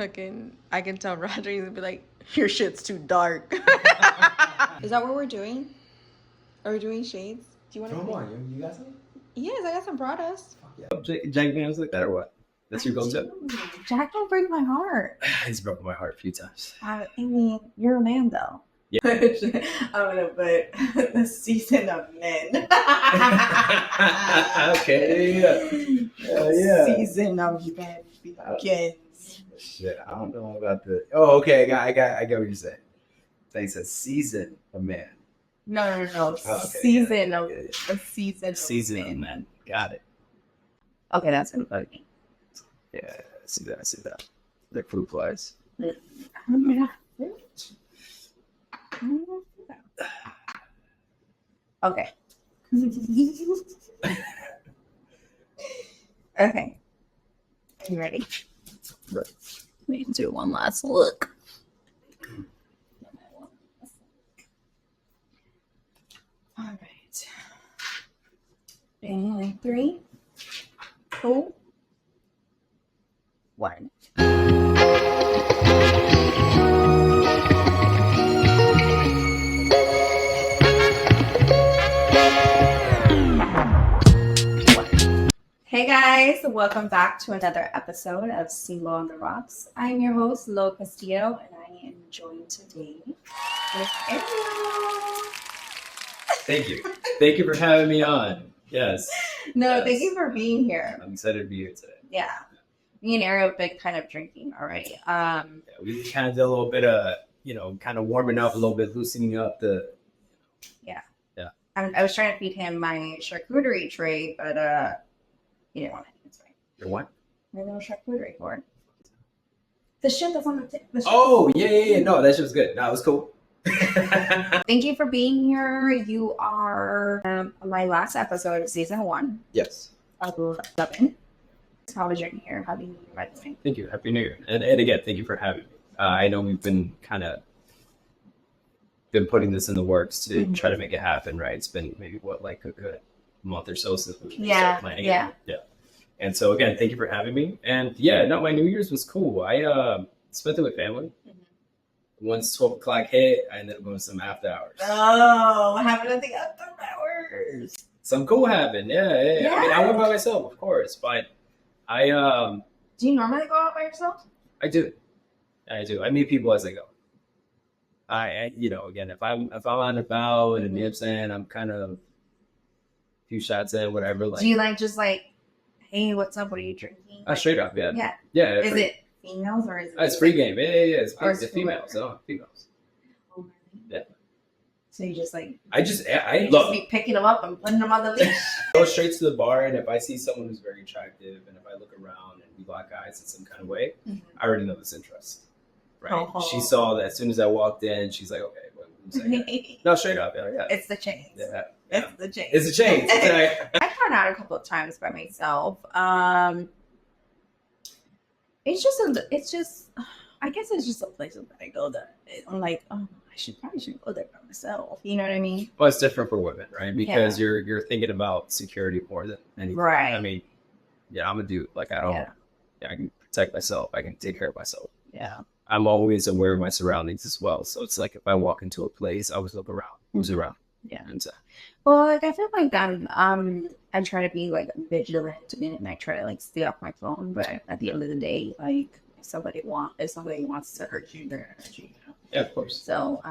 Fucking, I can tell Roger he's gonna be like, your shit's too dark. Is that what we're doing? Are we doing shades? Do you want to? Come on, you got some? Yes, I got some products. Jack Daniels like that or what? That's your go-to? Jack don't break my heart. He's broken my heart a few times. I mean, you're a man though. Yeah. I'm gonna put the season of men. Okay. Yeah. Season of men begins. Shit, I don't know about the. Oh, okay. I get what you're saying. They said season of man. No. Oh, okay. Season of yeah. a season. Season of men. Got it. Okay, that's it. Okay. Yeah, I see that. They're fruit flies. Okay. Okay. Are you ready? Right. We can do one last look. All right. And 3, 2, 1. Hey guys, welcome back to another episode of CeeLo on the Rocks. I'm your host, Locastillo, and I am joined today with Ariel. Thank you. Thank you for having me on. Yes. No, Yes. thank you for being here. I'm excited to be here today. Yeah. Me and Ariel have been kind of drinking already. Yeah, we kind of did a little bit of, kind of warming up a little bit, loosening up the. Yeah. Yeah. I was trying to feed him my charcuterie tray, but he didn't want it. It's fine. Your what? My little charcuterie board. The shit that's on the tip. Oh, yeah. No, that shit was good. No, it was cool. Thank you for being here. You are my last episode of season 1 Yes. of 11. How was your New Year? Happy New Year, by the way. Thank you. Happy New Year. And again, thank you for having me. I know we've been putting this in the works to try to make it happen, right? It's been maybe like a good month or so since we started planning it. Yeah. And so again, thank you for having me. And yeah, no, my New Year's was cool. I spent it with family. Once 12 o'clock hit, I ended up going to some after hours. Oh, having nothing after hours. Some cool happened. Yeah. I mean, I went by myself, of course, but Do you normally go out by yourself? I do. I meet people as I go. Again, if I'm out and about and you know what I'm saying, I'm kind of a few shots in, whatever. Like, Do you hey, what's up? What are you drinking? Straight up, yeah. Yeah. Is it females or is it? It's free game. Yeah. It's Or females. No, females. Oh, Yeah. So you just I just love be picking them up and putting them on the leash. go straight to the bar, and if I see someone who's very attractive, and if I look around and we lock eyes in some kind of way, I already know this interest. Right. Oh. She saw that as soon as I walked in, she's like, okay, wait a second. No, straight up. Yeah. It's the chains. Yeah. It's the chains. It's a change. I've gone out a couple of times by myself. It's just I guess it's just a place that I go that I'm like, oh, I probably should go there by myself. You know what I mean? Well, it's different for women, right? Because you're thinking about security more than anything. Right. I mean, I'm a dude. Like I can protect myself. I can take care of myself. Yeah. I'm always aware of my surroundings as well. So it's like if I walk into a place, I always look around. Who's around? Yeah. And Well, I feel like I try to be vigilant and I try to stay off my phone. But at the end of the day, if somebody wants to hurt you, they're gonna hurt you. Yeah, of course. So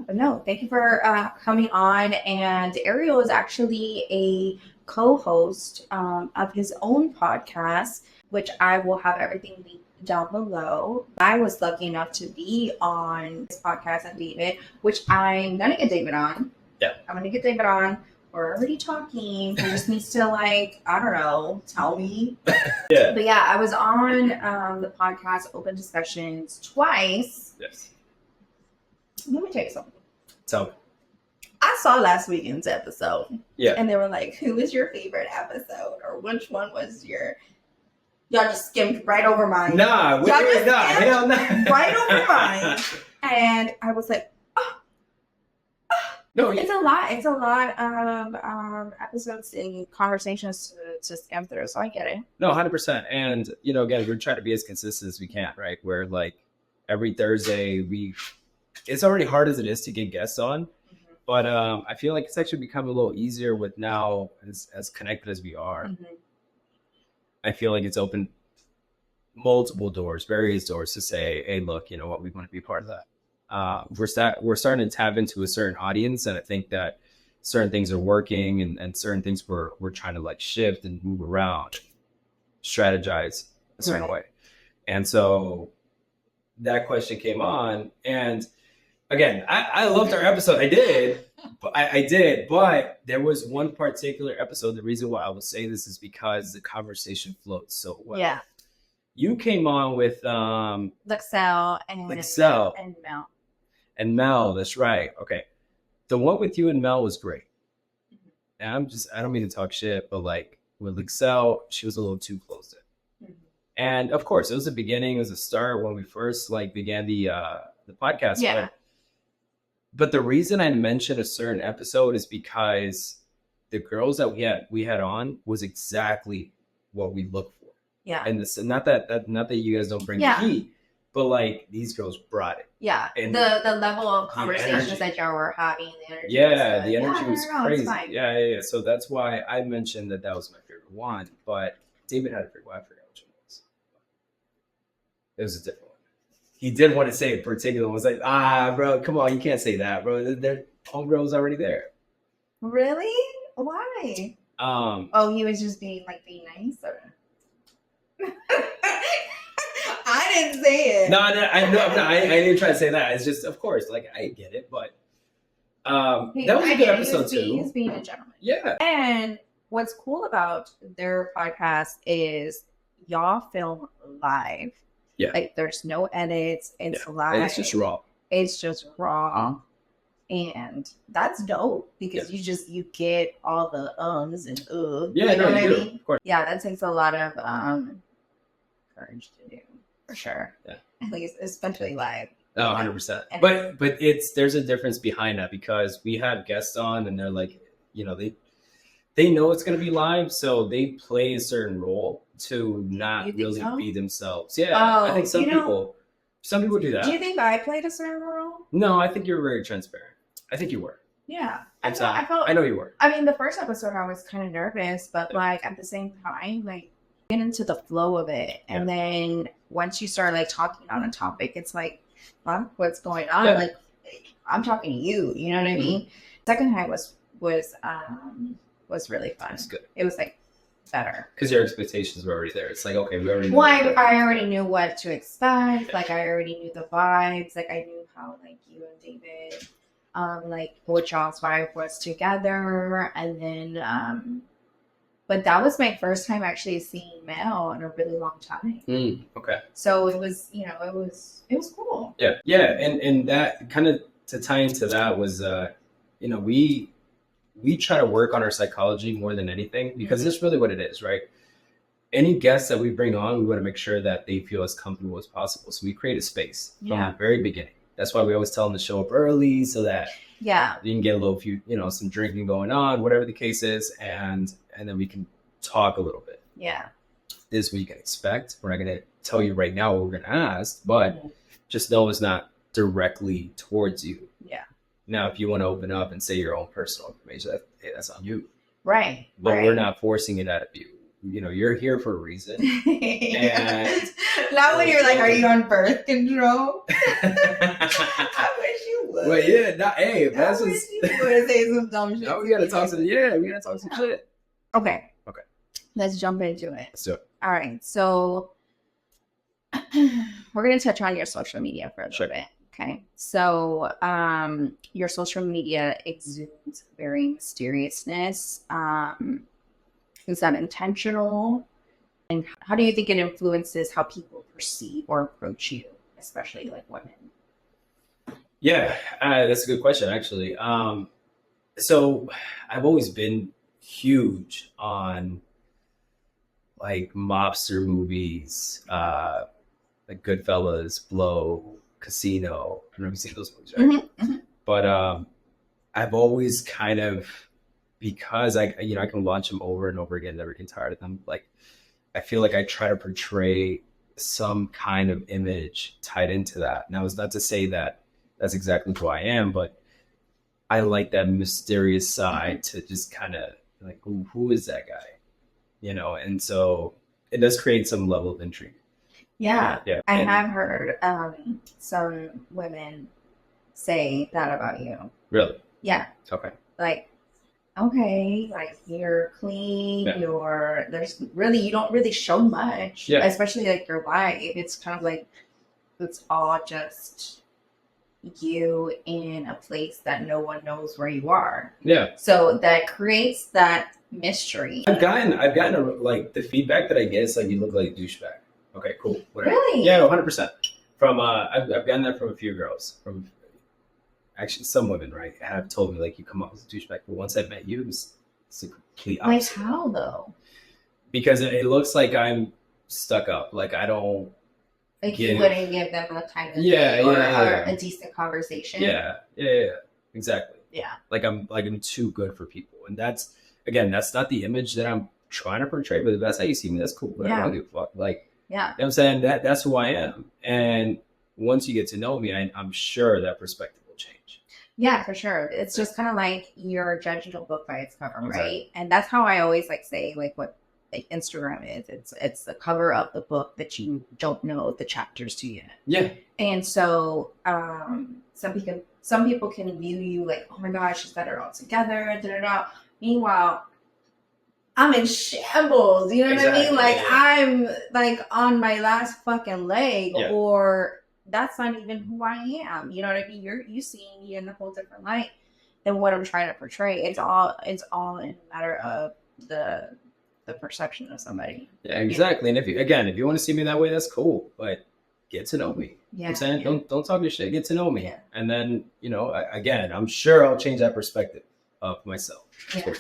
but no, thank you for coming on. And Ariel is actually a co-host of his own podcast, which I will have everything linked down below. I was lucky enough to be on this podcast at David, which I'm gonna get David on. Yeah. I'm gonna get David on. We're already talking. He just needs to I don't know, tell me. Yeah. But yeah, I was on the podcast Open Discussions twice. Yes. Let me tell you something. Tell me. I saw last weekend's episode. Yeah. And they were like, who was your favorite episode? Or which one was y'all just skimmed right over mine. Hell no. Right over mine. And I was like, No, it's a lot. It's a lot of episodes and conversations to skim through. So I get it. No, 100%. And again, we're trying to be as consistent as we can, right? Where like every Thursday it's already hard as it is to get guests on, but I feel like it's actually become a little easier with now as connected as we are. I feel like it's opened multiple doors, various doors to say, hey, look, you know what, we want to be part of that. We're starting to tap into a certain audience, and I think that certain things are working, and certain things we're trying to like shift and move around, strategize a certain way. And so that question came on, and again, I loved our episode. I did, but there was one particular episode. The reason why I will say this is because the conversation flowed so well. Yeah. You came on with Lexel and Mel. And Mel, that's right. Okay. The one with you and Mel was great. And I don't mean to talk shit, but like with Lexel, she was a little too close to it. And of course, it was the beginning, it was the start when we first like began the podcast. Yeah. But the reason I mentioned a certain episode is because the girls that we had on was exactly what we look for. Yeah. And this, not that you guys don't bring heat, but like these girls brought it. Yeah. And the level of conversations that y'all were having, the energy. Yeah, the energy was crazy. Yeah. So that's why I mentioned that was my favorite one. But David had a favorite one. I forgot which one it was. It was a different one. He did want to say it particular. It was like, bro, come on, you can't say that, bro. Their homegirl's already there. Really? Why? He was just being nice, or I didn't say it. No, I know. I didn't try to say that. It's just, of course, like I get it, but that was a good episode too. He's being a gentleman. Yeah. And what's cool about their podcast is y'all film live. Yeah. Like there's no edits. It's live. And it's just raw. It's just raw. And that's dope because you get all the ums and Yeah, you know what I mean? Of course. Yeah, that takes a lot of courage to do, for sure. Yeah. At least, especially live. Oh, 100%. But there's a difference behind that because we have guests on and they're like, they know it's going to be live, so they play a certain role to not really be themselves. Yeah, I think some people do that. Do you think I played a certain role? No, I think you were very transparent. I think you were. Yeah. I know you were. I mean, the first episode I was kind of nervous, but at the same time, get into the flow of it. And then once you start talking on a topic, it's like, fuck, what's going on? Yeah. I'm talking to you, you know what I mean? Second time was really fun. That's good. It was better. Because your expectations were already there. It's like, okay, we already know. Well, I already knew what to expect. I already knew the vibes. I knew how you and David what y'all's vibe was together. And then but that was my first time actually seeing Mel in a really long time. Okay. So it was, it was cool. Yeah. And that kind of to tie into that was we try to work on our psychology more than anything because that's really what it is, right? Any guests that we bring on, we want to make sure that they feel as comfortable as possible. So we create a space from the very beginning. That's why we always tell them to show up early so that you can get a few, some drinking going on, whatever the case is, and then we can talk a little bit. Yeah. This is what you can expect. We're not going to tell you right now what we're going to ask, but just know it's not directly towards you. Yeah. Now, if you want to open up and say your own personal information, that's on you. Right. But we're not forcing it out of you. You're here for a reason. And not when you're are you on birth control? I wish you would. Well, yeah, hey, that's wish you would say some dumb shit. No, we gotta talk some shit. Okay. Let's jump into it. Let's do it. All right. So we're gonna touch on your social media for a little bit. Okay. So your social media exudes very mysteriousness. Is that intentional? And how do you think it influences how people perceive or approach you, especially women? Yeah, that's a good question, actually. So I've always been huge on mobster movies, Goodfellas, Blow, Casino. I don't know if you've seen those movies, right? Mm-hmm. But I've always kind of, because I can watch them over and over again, never get tired of them. Like, I feel like I try to portray some kind of image tied into that. Now, it's not to say that that's exactly who I am, but I like that mysterious side to just kind of like, who is that guy? And so it does create some level of intrigue. Yeah. I have heard some women say that about you. Really? Yeah. Okay. Like, okay, like you're clean, you don't really show much, especially like your life. It's kind of like it's all just you in a place that no one knows where you are. Yeah. So that creates that mystery. I've gotten like the feedback that I get is like, you look like a douchebag. Okay, cool. Whatever. Really? Yeah, 100%. From I've gotten that from a few girls. From actually some women, right, have told me like, you come off as a douchebag, but once I met you, it's the complete opposite. Like how though? Because it looks like I'm stuck up. Like I don't. Like you wouldn't give them a time of day or a decent conversation. Yeah, exactly. Yeah. Like I'm too good for people, and that's not the image that I'm trying to portray. But if that's how you see me, that's cool. Whatever, I don't give a fuck. Like, you know what I'm saying? That's who I am. And once you get to know me, I'm sure that perspective will change. Yeah, for sure. It's just kind of like you're judging a book by its cover, right? And that's how I always like say like what like Instagram is. It's the cover of the book that you don't know the chapters to yet. Yeah. And so some people can view you like, oh my gosh, she's got it all together. Da, da, da. Meanwhile, I'm in shambles. You know what I mean? Like I'm like on my last fucking leg, or that's not even who I am. You know what I mean? You seeing me in a whole different light than what I'm trying to portray. It's all in a matter of the perception of somebody. Yeah, exactly. And if you want to see me that way, that's cool. But get to know me. Yeah. You know what I'm saying? Don't talk your shit. Get to know me. Yeah. And then, I'm sure I'll change that perspective of myself. Yeah.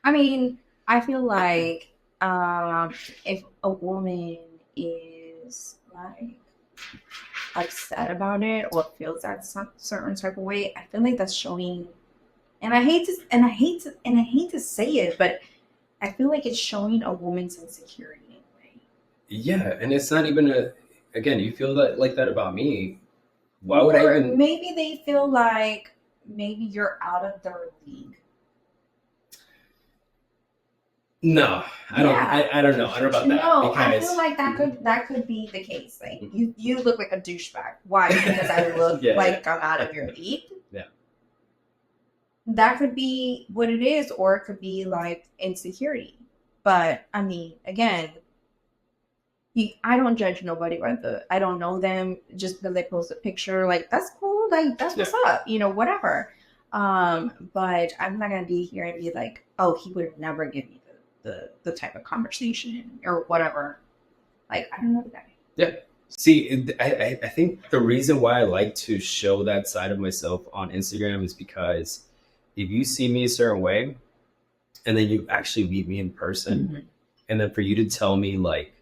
I mean, I feel like if a woman is like upset about it or feels that certain type of way, I feel like that's showing, and I hate to say it, but I feel like it's showing a woman's insecurity in a way. Yeah, and it's not even you feel that like that about me. Why would I even? Maybe they feel like maybe you're out of their league. No, I don't. I don't know. I don't know about that. No, I feel like that could be the case. Like you look like a douchebag. Why? Because I look like I'm out of your league. Yeah. That could be what it is, or it could be like insecurity. But I mean, again, I don't judge nobody I don't know them just because they post a picture. Like that's cool. Like that's what's up. Whatever. But I'm not gonna be here and be like, oh, he would never give me the type of conversation or whatever. Like I don't know the guy. Yeah. See, I think the reason why I like to show that side of myself on Instagram is because if you see me a certain way and then you actually meet me in person, and then for you to tell me like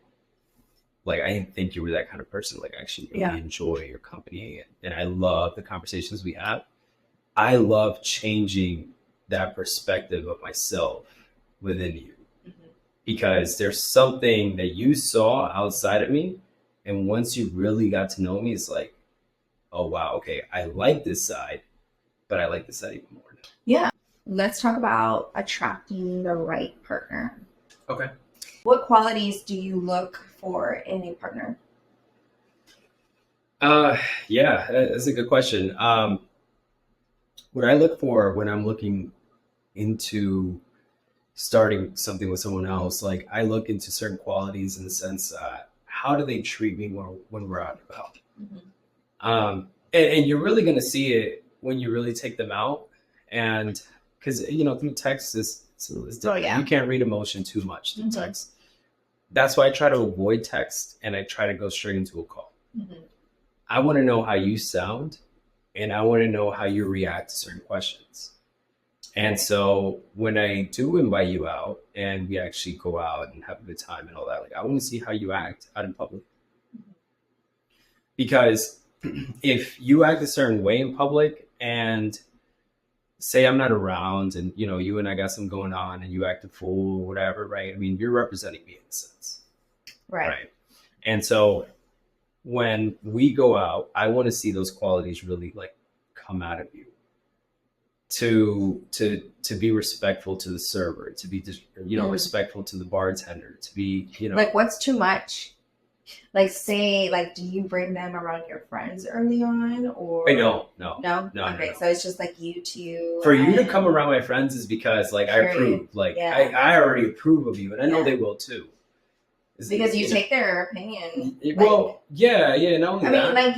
I didn't think you were that kind of person, like I actually really enjoy your company and I love the conversations we have. I love changing that perspective of myself within you, because there's something that you saw outside of me, and once you really got to know me, it's like, oh wow, okay, I like this side, but I like this side even more now. Yeah. Let's talk about attracting the right partner. Okay. What qualities do you look for in a partner? Yeah, that's a good question. What I look for when I'm looking into starting something with someone else, like I look into certain qualities in the sense, how do they treat me when we're out and about? And you're really going to see it when you really take them out. And because, through text, it's different. You can't read emotion too much through text. That's why I try to avoid text and I try to go straight into a call. I want to know how you sound, and I want to know how you react to certain questions. And so when I do invite you out and we actually go out and have a good time and all that, like I want to see how you act out in public. Because if you act a certain way in public and say I'm not around and, you know, you and I got something going on and you act a fool or whatever, right? I mean, you're representing me in a sense. Right. And so when we go out, I want to see those qualities really like come out of you. To be respectful to the server, to be, you know, respectful to the bartender, to be, you know, like what's too much? Like, say, like, do you bring them around your friends early on, or no? Okay, so it's just like you two. For you to come around my friends is because like I approve, like I already approve of you, and I know they will too. Because you take their opinion. Well, yeah. Not only I that. mean, like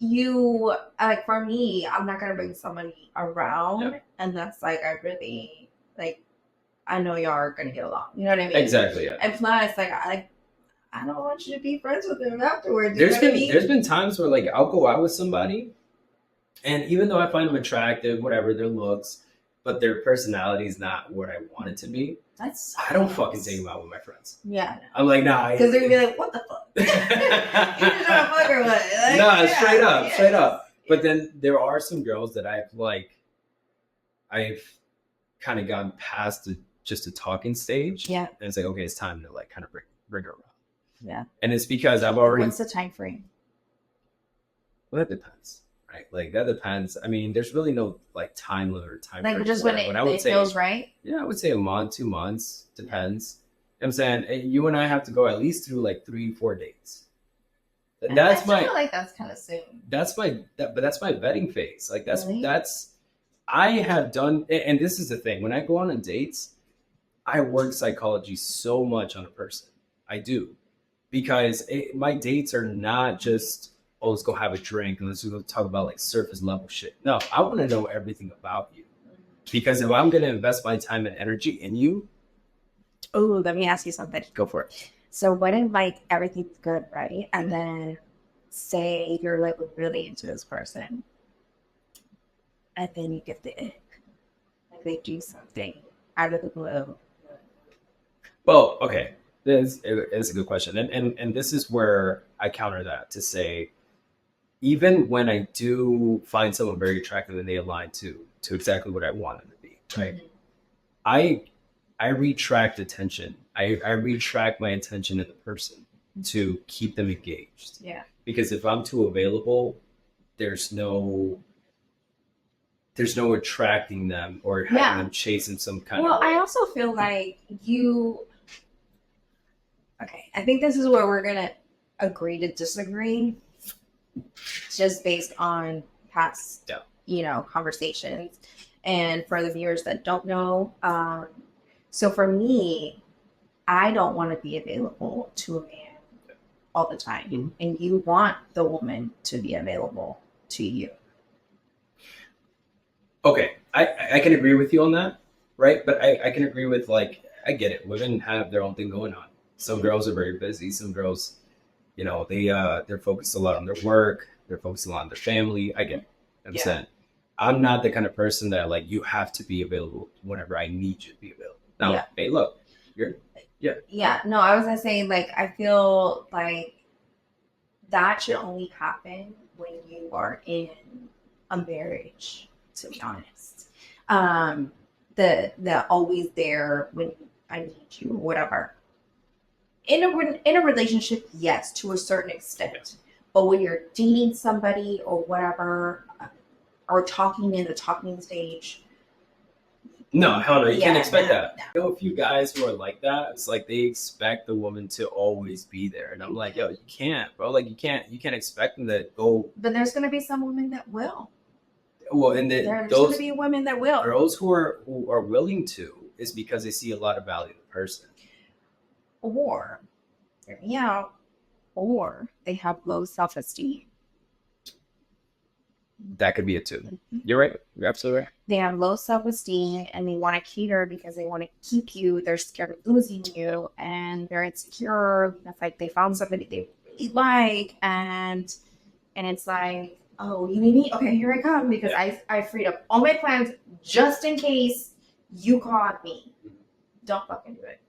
you like, for me, I'm not gonna bring somebody around unless like I really like, I know y'all are gonna get along. You know what I mean? Exactly. Yeah. And plus, like I don't want you to be friends with them afterwards. There's been times where like I'll go out with somebody, and even though I find them attractive, whatever their looks, but their personality is not what I want it to be. I don't fucking take them out with my friends. Yeah. I'm like, nah. Because they're gonna be like, what the fuck? You just trying to fuck or what? Like, nah, straight up. But then there are some girls that I've kind of gotten past just a talking stage. Yeah. And it's like, okay, it's time to like kind of bring her around. Yeah. And it's because I've already. What's the time frame? Well, that depends. Right, like that depends. I mean, there's really no like time limit or time. Like just when it feels right. Yeah, I would say a month, 2 months, depends. You know what I'm saying, you and I have to go at least through like 3-4 dates. That's I feel like that's kind of soon. But that's my vetting phase. Like really? that's I have done, and this is the thing. When I go on dates, I work psychology so much on a person. I do, because my dates are not just, oh, let's go have a drink and let's go talk about like surface level shit. No, I want to know everything about you, because if I'm going to invest my time and energy in you. Oh, let me ask you something. Go for it. So what if like everything's good, right? And then say you're like really into this person, and then you get the ick, like they do something out of the blue. Well, okay, this is a good question, and this is where I counter that to say, even when I do find someone very attractive and they align to exactly what I want them to be, right? Mm-hmm. I retract attention. I retract my attention to the person to keep them engaged. Yeah. Because if I'm too available, there's no attracting them or having them chasing some kind of. Well, I also feel like you. Okay, I think this is where we're gonna agree to disagree. Just based on past, conversations, and for the viewers that don't know, so for me, I don't want to be available to a man all the time, mm-hmm. and you want the woman to be available to you. Okay, I can agree with you on that, right? But I can agree with, like, I get it. Women have their own thing going on. Some girls are very busy. Some girls, they're focused a lot on their work. They're focused a lot on their family. I get it. I'm saying I'm not the kind of person that like you have to be available whenever I need you to be available. Now, hey, look, no, I was gonna say, like, I feel like that should only happen when you are in a marriage. To be honest, the always there when I need you or whatever. In a relationship, yes, to a certain extent. But when you're dating somebody or whatever, or talking in the talking stage. No, hell no, you can't expect that. No. I know a few guys who are like that. It's like they expect the woman to always be there. And I'm like, yo, you can't, bro. Like you can't expect them to go. But there's gonna be some women that will. Well, and there's gonna be women that will. Girls who are willing to is because they see a lot of value in the person. Or hear me out. Or they have low self-esteem. That could be it too. Mm-hmm. You're right. You're absolutely right. They have low self-esteem and they want to cater because they want to keep you. They're scared of losing you and they're insecure. That's like they found somebody they really like, and it's like, oh, you need me? Okay, here I come, because I freed up all my plans just in case you caught me. Don't fucking do it.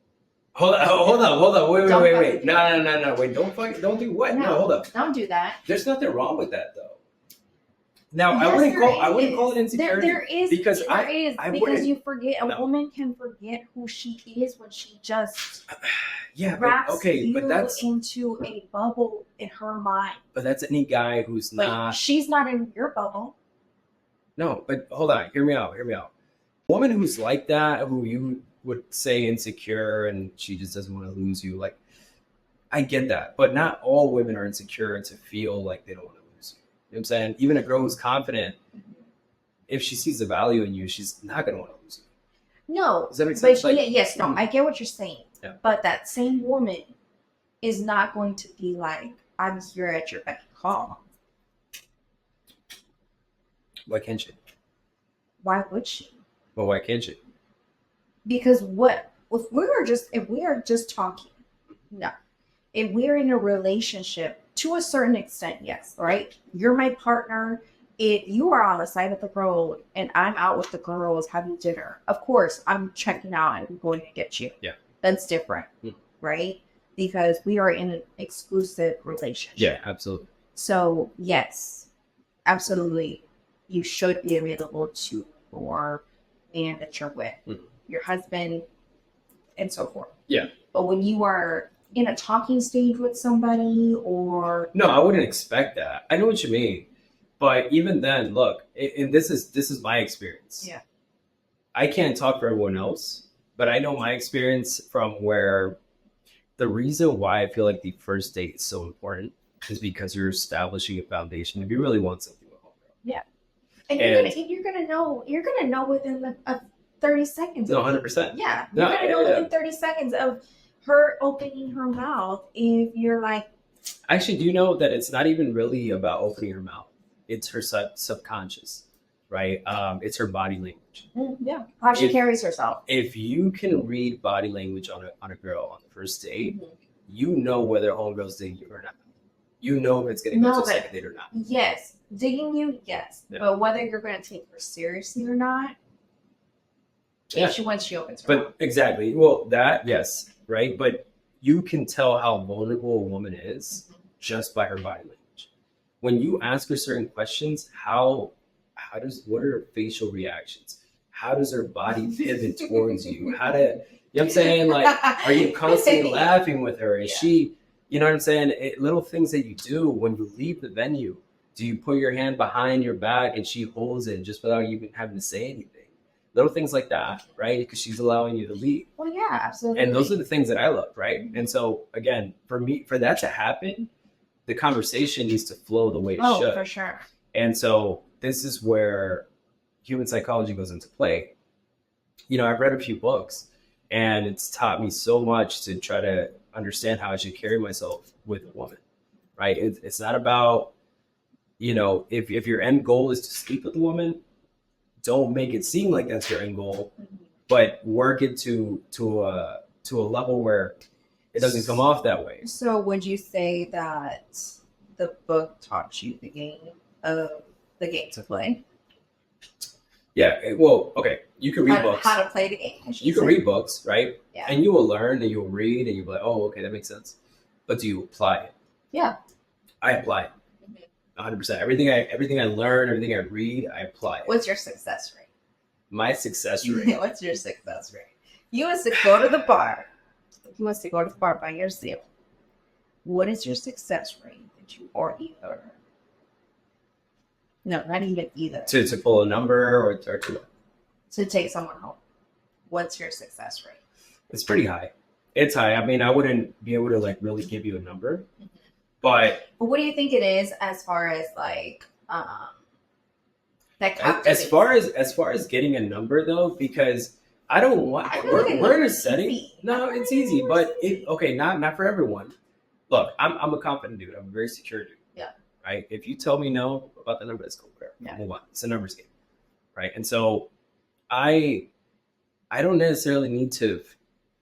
Hold on. Wait. No. Wait, don't do what? No, hold up. Don't do that. There's nothing wrong with that, though. Now, Yes, I wouldn't call it insecurity. There is because because you forget a woman can forget who she is when she just wraps you into a bubble in her mind. But that's any guy who's not. She's not in your bubble. No, but hold on, hear me out. A woman who's like that, who you would say insecure, and she just doesn't want to lose you. Like, I get that, but not all women are insecure to feel like they don't want to lose you. You know what I'm saying? Even a girl who's confident, if she sees the value in you, she's not going to want to lose you. No. Does that make sense? Yes, no, I get what you're saying. Yeah. But that same woman is not going to be like, I'm here at your beck and call. Why can't she? Why would she? Well, why can't she? Because if we are just talking, no. If we're in a relationship, to a certain extent, yes, right? You're my partner. If you are on the side of the road and I'm out with the girls having dinner, of course, I'm checking out and going to get you. Yeah. That's different, right? Because we are in an exclusive relationship. Yeah, absolutely. So, yes, absolutely. You should be available to your man that you're with, your husband, and so forth. Yeah. But when you are in a talking stage with somebody or... No, I wouldn't expect that. I know what you mean. But even then, look, and this is my experience. Yeah. I can't talk for everyone else, but I know my experience from where the reason why I feel like the first date is so important is because you're establishing a foundation if you really want something with homegirl. Yeah. And you're gonna know within 30 seconds. No, 100%. Yeah. You're gonna know within 30 seconds of her opening her mouth if you're like... Actually, do you know that it's not even really about opening her mouth? It's her subconscious, right? It's her body language. Yeah, how she carries herself. If you can read body language on a girl on the first date, you know whether homegirl's digging you or not. You know if it's going to go to a second date or not. Yes, digging you, yes. Yeah. But whether you're going to take her seriously or not, once she opens her mouth. Exactly. Well, that, yes, right? But you can tell how vulnerable a woman is just by her body language. When you ask her certain questions, what are her facial reactions? How does her body pivot towards you? You know what I'm saying? Like, are you constantly laughing with her? Is she, you know what I'm saying? Little things that you do when you leave the venue. Do you put your hand behind your back and she holds it just without even having to say anything? Little things like that, right? Because she's allowing you to lead. Well, yeah, absolutely. And those are the things that I love, right? And so, again, for that to happen, the conversation needs to flow the way it should. Oh, for sure. And so this is where human psychology goes into play. You know, I've read a few books and it's taught me so much to try to understand how I should carry myself with a woman, right? It's not about, you know, if your end goal is to sleep with a woman, don't make it seem like that's your end goal, but work it to a level where it doesn't come off that way. So would you say that the book taught you the game to play? Yeah. Well, okay. You can read books. How to play the game. You can read books, right? Yeah. And you will learn and you'll read and you'll be like, oh, okay, that makes sense. But do you apply it? Yeah. I apply it. 100%. Everything I learn, everything I read, I apply it. What's your success rate? My success rate. What's your success rate? You must go to the bar. You must go to the bar by yourself. What is your success rate that you or either? No, not even either. To pull a number or to take someone home. What's your success rate? It's pretty high. It's high. I mean, I wouldn't be able to like really give you a number, but what do you think it is as far as like that? As far as getting a number though, because I don't want. We're in a setting. Easy. No, it's easy, but not for everyone. Look, I'm a confident dude. I'm a very secure dude. Yeah. Right. If you tell me no about the number, that's cool. Yeah. Move on. It's a numbers game. Right. And so, I don't necessarily need to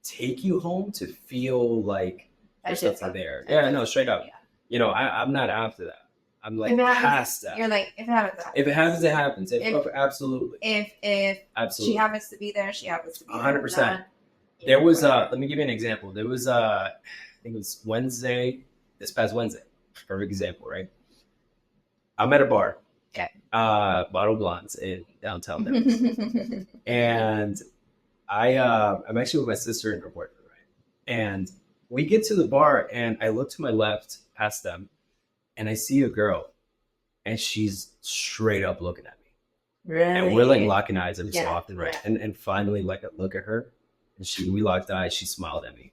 take you home to feel like there's something there. Yeah. No, straight up. Yeah. You know, I'm not after that. I'm like past that. You're like, if it happens, If it happens, it happens. Absolutely. If absolutely she happens to be there, she happens to be 100%. There was let me give you an example. There was I think it was this past Wednesday. Perfect example, right? I'm at a bar. Okay. Bottle Blondes in downtown Dallas. And I'm actually with my sister and her boyfriend, right? And we get to the bar, and I look to my left past them, and I see a girl, and she's straight up looking at me. Really? And we're like locking eyes every so often, right? And finally, like, I look at her, and we locked eyes. She smiled at me.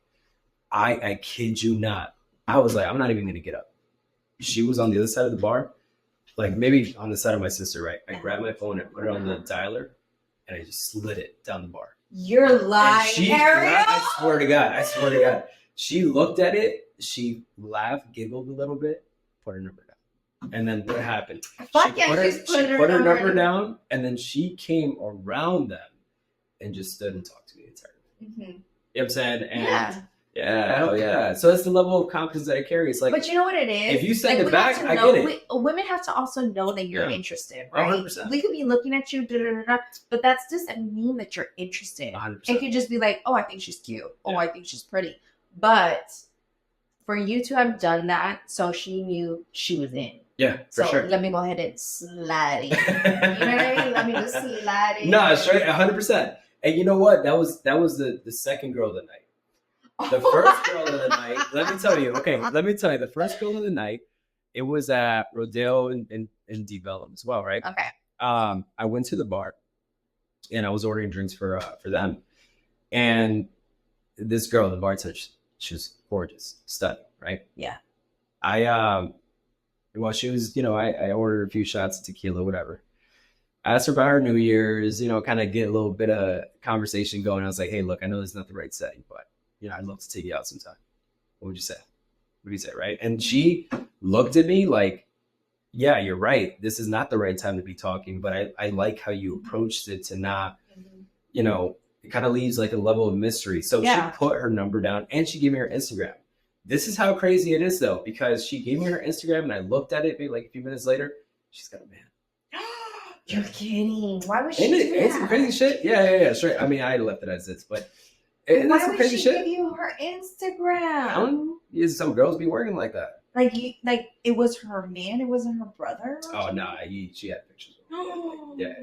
I kid you not. I was like, I'm not even gonna get up. She was on the other side of the bar, like maybe on the side of my sister, right? I grabbed my phone and put it on the dialer, and I just slid it down the bar. You're lying, Ariel. I swear to God. She looked at it, she laughed, giggled a little bit, put her number down. And then what happened? She put her number down, and then she came around them and just stood and talked to me entirely. You know what I'm saying? And hell yeah. So that's the level of confidence that I carry. It's like, but you know what it is? If you send it back, I get it. Women have to also know that you're interested, right? 100%. We could be looking at you, but that doesn't mean that you're interested. 100%. It could just be like, oh, I think she's cute. Oh, I think she's pretty. But for you to have done that, so she knew she was in. Yeah, for sure. Let me go ahead and slide it. You know what I mean? Let me just slide it. No, straight 100%. And you know what? That was the second girl of the night. The first girl of the night, let me tell you, the first girl of the night, it was at Rodeo in Deep Ellum as well, right? Okay. I went to the bar, and I was ordering drinks for them. And this girl, the bartender, she was gorgeous, stunning, right? Yeah. Well, she was, I ordered a few shots of tequila, whatever. I asked her about her New Year's, kind of get a little bit of conversation going. I was like, hey, look, I know this is not the right setting, but I'd love to take you out sometime. What would you say? What do you say, right? And she looked at me like, yeah, you're right. This is not the right time to be talking, but I like how you approached it to not, it kind of leaves like a level of mystery. So she put her number down, and she gave me her Instagram. This is how crazy it is, though, because she gave me her Instagram, and I looked at it maybe like a few minutes later. She's got a man. You're kidding. Why would she do that? Ain't some crazy shit? Yeah, straight. I mean, I left it as is, but why would she give you her Instagram? Some girls be working like that. Like it was her man. It wasn't her brother. Oh no, she had pictures. Yeah.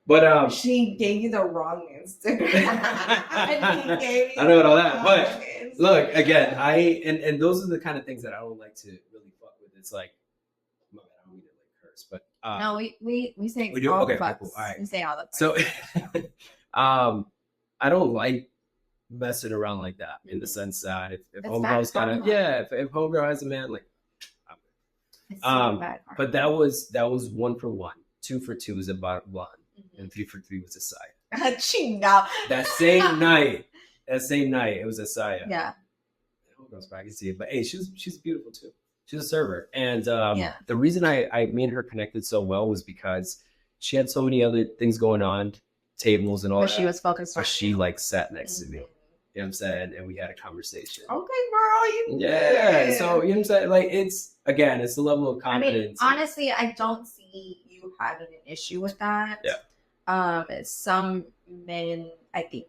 But she gave you the wrong Instagram. I know all that, but look again. And those are the kind of things that I don't like to really fuck with. It's like, I don't mean to like curse, but no, we say we do. All okay, the cool. All right. We say all the fucks. So, I don't like messing around like that in the sense that if homegirl's kind of if homegirl has a man, like but that was 1 for 1, 2 for 2 was a bottom blonde, and 3 for 3 was a Saya. That same night it was a Saya. Yeah. Homegirl's back, I can see it, but hey, she's beautiful too. She's a server, and the reason I made her connected so well was because she had so many other things going on, tables and all that. She was focused on. But she like sat next to me. You know what I'm saying? And we had a conversation. Okay, girl. So, you know what I'm saying? Like, it's the level of confidence. I mean, honestly, I don't see you having an issue with that. Yeah. Some men, I think,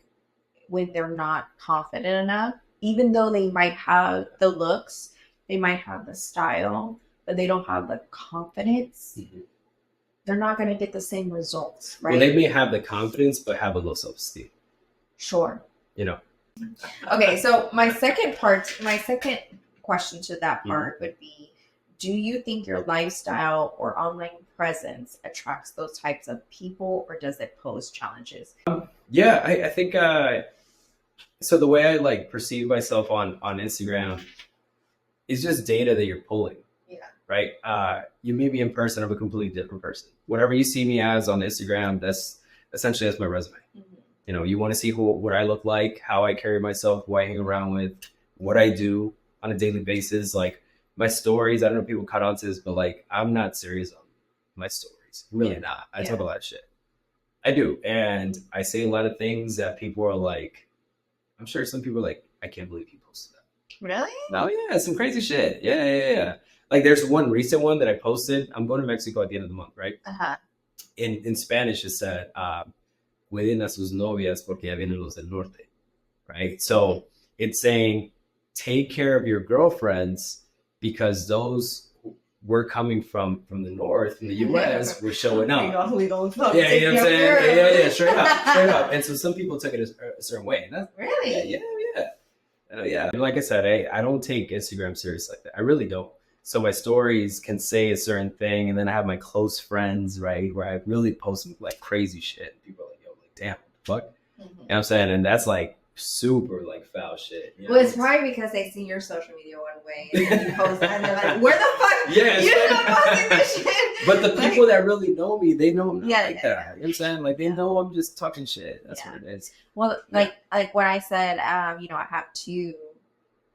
when they're not confident enough, even though they might have the looks, they might have the style, but they don't have the confidence, they're not going to get the same results, right? Well, they may have the confidence, but have a low self-esteem. Sure. Okay, so my second question to that part would be, do you think your lifestyle or online presence attracts those types of people, or does it pose challenges? Yeah, I think so the way I like perceive myself on Instagram is just data that you're pulling. Yeah. Right? You may be in person, I'm a completely different person. Whatever you see me as on Instagram, that's my resume. You want to see what I look like, how I carry myself, who I hang around with, what I do on a daily basis. Like my stories, I don't know if people caught on to this, but like I'm not serious on my stories. Really not. I talk a lot of shit. I do. And I say a lot of things that people are like, I'm sure some people are like, I can't believe you posted that. Really? Oh yeah, some crazy shit. Yeah. Like there's one recent one that I posted. I'm going to Mexico at the end of the month, right? In Spanish it said, cuiden a sus novias porque ya vienen los del norte, right? So it's saying, take care of your girlfriends because those we're coming from the north in the US, we're showing up. We don't fuck. Yeah, you know what I'm saying? Yeah, straight up. And so some people took it a certain way. And that's, Really? Yeah. And like I said, I don't take Instagram serious like that. I really don't. So my stories can say a certain thing, and then I have my close friends, right, where I really post some like crazy shit. People are like, yo, like, damn, what the fuck? You know what I'm saying? And that's like super like foul shit. You know? Well, it's probably because they see your social media one way and then you post that and they're like, where the fuck? Yeah, You're not posting this shit. But the people that really know me, they know I'm not like that. Yeah. You know what I'm saying? Like they know I'm just talking shit. That's what it is. Well, like when I said, you know, I have two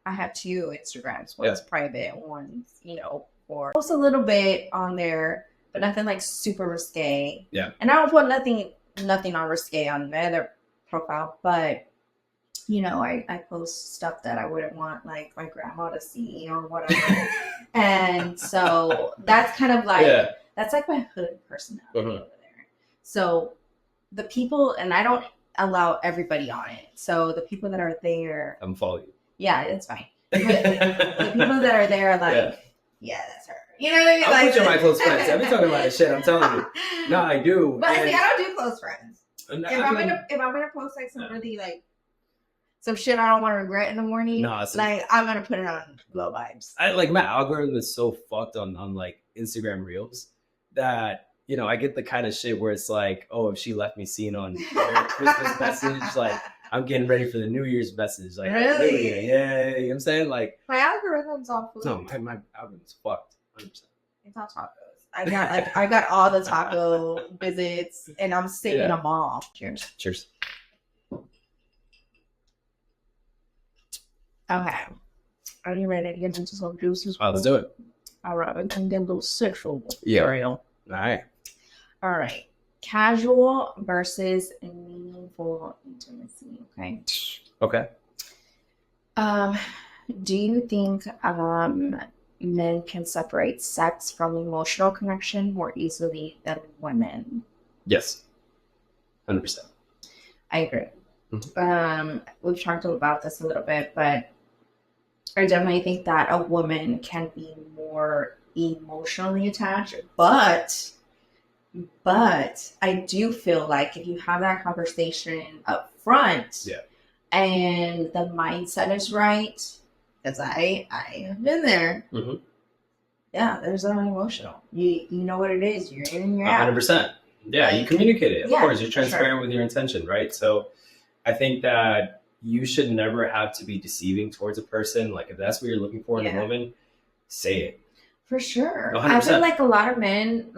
Instagrams. One's private, one's, you know, or post a little bit on there, but nothing like super risque. Yeah. And I don't put nothing on risque on the other profile, but you know, I post stuff that I wouldn't want like my grandma to see or whatever. And so that's kind of like that's like my hood personality over there. So the people, and I don't allow everybody on it. So the people that are there, I'm following you. Yeah, it's fine. The people that are there are like, yeah, that's her. You know what I mean? I'll put you in my close friends. I've been talking about this shit. I'm telling you. No, I do. But see, I don't do close friends. If I'm gonna post like some really like some shit I don't want to regret in the morning, like I'm gonna put it on Glow Vibes. Like my algorithm is so fucked on like Instagram Reels that, you know, I get the kind of shit where it's like, oh, if she left me seen on Christmas message, like I'm getting ready for the New Year's message. Like, really? Yeah, you know what I'm saying? Like my algorithm's all food. No, my algorithm's fucked. 100%. It's all tacos. I got all the taco visits, and I'm saving them all. Cheers. Cheers. Okay. Are you ready to get into some juices? Oh, let's do it. All right. We can get a little sexual. Yeah. Ariel. All right. Casual versus meaningful intimacy. Okay. Do you think men can separate sex from emotional connection more easily than women? Yes. 100%. I agree. Mm-hmm. We've talked about this a little bit, but I definitely think that a woman can be more emotionally attached, but I do feel like if you have that conversation up front and the mindset is right, because I have been there. Mm-hmm. Yeah, there's nothing emotional. You know what it is. You're in and you're out. 100%. Yeah, you communicate it. Of course, you're transparent with your intention, right? So I think that you should never have to be deceiving towards a person. Like if that's what you're looking for in a woman, say it. For sure. 100%. I feel like a lot of men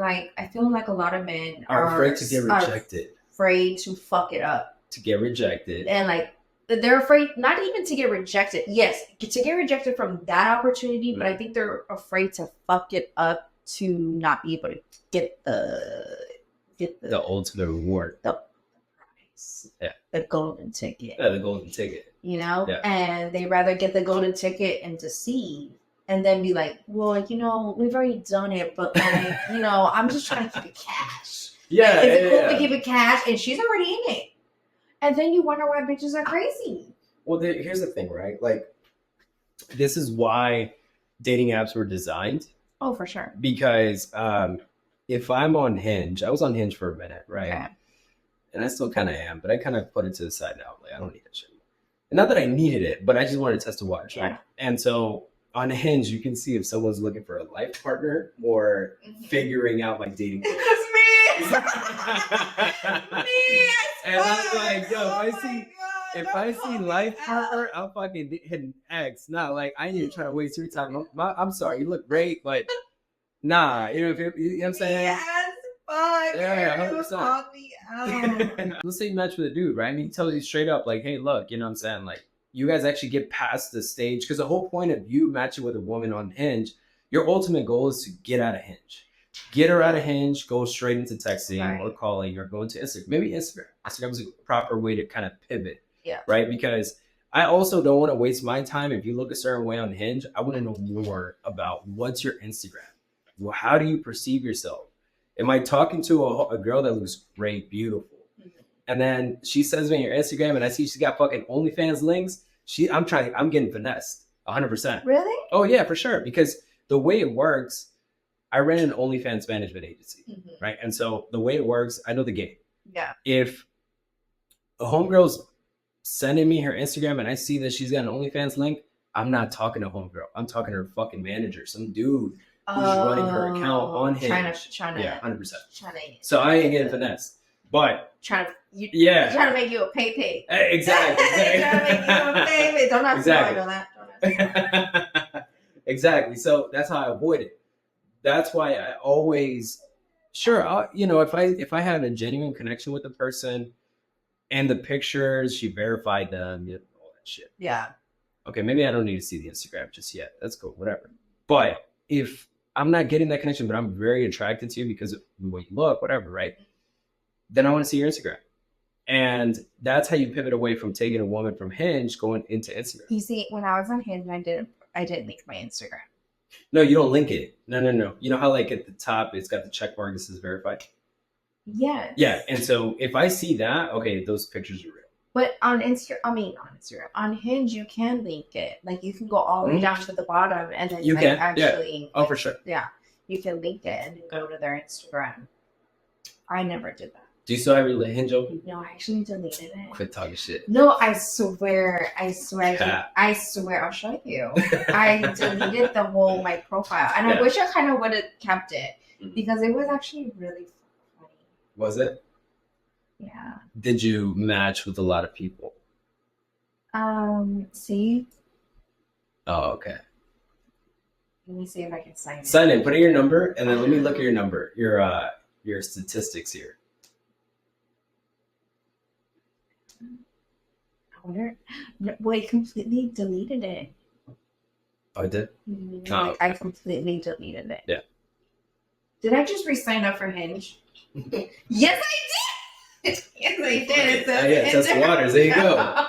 are afraid to get rejected. Afraid to fuck it up. To get rejected. And like they're afraid not even to get rejected. Yes, to get rejected from that opportunity, but I think they're afraid to fuck it up to not be able to get the ultimate reward. The prize. Yeah. The golden ticket. Yeah, the golden ticket. You know? Yeah. And they rather get the golden ticket and deceive and then be like, well, you know, we've already done it, but like, you know, I'm just trying to keep it cash. Yeah. Is it cool to keep it cash? And she's already in it. And then you wonder why bitches are crazy. Well, here's the thing, right? Like, this is why dating apps were designed. Oh, for sure. Because if I'm on Hinge, I was on Hinge for a minute, right? Okay. And I still kind of am, but I kind of put it to the side now. Like, I don't need that shit. And not that I needed it, but I just wanted to test the watch. Right? And so on Hinge, you can see if someone's looking for a life partner or figuring out my dating. That's me. And I'm like, yo, if I see life partner, I'm fucking hitting X. Not like I ain't even trying to waste your time. I'm sorry, you look great, but nah, you know what I'm saying? Yes, fuck. Yeah, 100%. Let's say you match with a dude, right? And he tells you straight up, like, hey, look, you know what I'm saying? Like, you guys actually get past the stage, because the whole point of you matching with a woman on Hinge, your ultimate goal is to get out of Hinge. Get her out of Hinge, go straight into texting or calling or going to Instagram. Maybe Instagram. Instagram is a proper way to kind of pivot. Yeah. Right? Because I also don't want to waste my time. If you look a certain way on Hinge, I want to know more about what's your Instagram. Well, how do you perceive yourself? Am I talking to a girl that looks great, beautiful? And then she sends me your Instagram and I see she's got fucking OnlyFans links. I'm getting finessed 100%. Really? Oh yeah, for sure. Because the way it works I ran an OnlyFans management agency, right? And so the way it works, I know the game. Yeah. If a homegirl's sending me her Instagram and I see that she's got an OnlyFans link, I'm not talking to homegirl. I'm talking to her fucking manager, some dude who's running her account on Hinge. Trying to, yeah, 100%. So I ain't getting finessed, but trying to make you a pay. Exactly. Trying to make you a pay. Don't ask me how I know that. Don't ask me. Exactly. So that's how I avoid it. That's why I always, if I had a genuine connection with the person and the pictures, she verified them, all that shit. Yeah. Okay, maybe I don't need to see the Instagram just yet. That's cool, whatever. But if I'm not getting that connection, but I'm very attracted to you because of the way you look, whatever, right? Then I want to see your Instagram. And that's how you pivot away from taking a woman from Hinge going into Instagram. You see, when I was on Hinge, I didn't link my Instagram. No, you don't link it. No. You know how like at the top it's got the check mark that says verified? Yes. Yeah. And so if I see that, okay, those pictures are real. But on Instagram, on Hinge, you can link it. Like you can go all the way down to the bottom and then you can actually. Yeah. Oh, for sure. Yeah. You can link it and go to their Instagram. I never did that. Do you still have your Hinge open? No, I actually deleted it. Quit talking shit. No, I swear, I'll show you. I deleted my profile. And I wish I kind of would have kept it because it was actually really funny. Was it? Yeah. Did you match with a lot of people? See? Oh, okay. Let me see if I can sign in. Sign in. Put in your number, and then let me look at your number. Your statistics here. I wonder. Well, I completely deleted it. Oh, I did? Okay. I completely deleted it. Yeah. Did I just re-sign up for Hinge? Yes, I did. Yes, I did. Test the waters. There you go.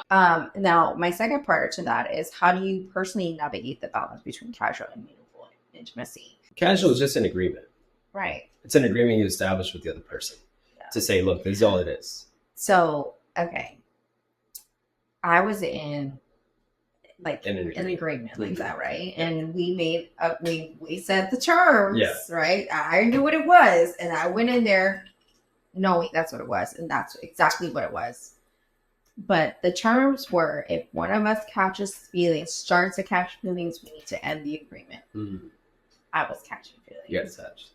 Now, my second part to that is how do you personally navigate the balance between casual and meaningful intimacy? Casual is just an agreement. Right. It's an agreement you establish with the other person to say, look, this is all it is. So, okay. I was in an agreement like that, right? And we made we said the terms, right? I knew what it was, and I went in there knowing that's what it was, and that's exactly what it was. But the terms were, if one of us starts to catch feelings, we need to end the agreement. I was catching feelings. You got attached.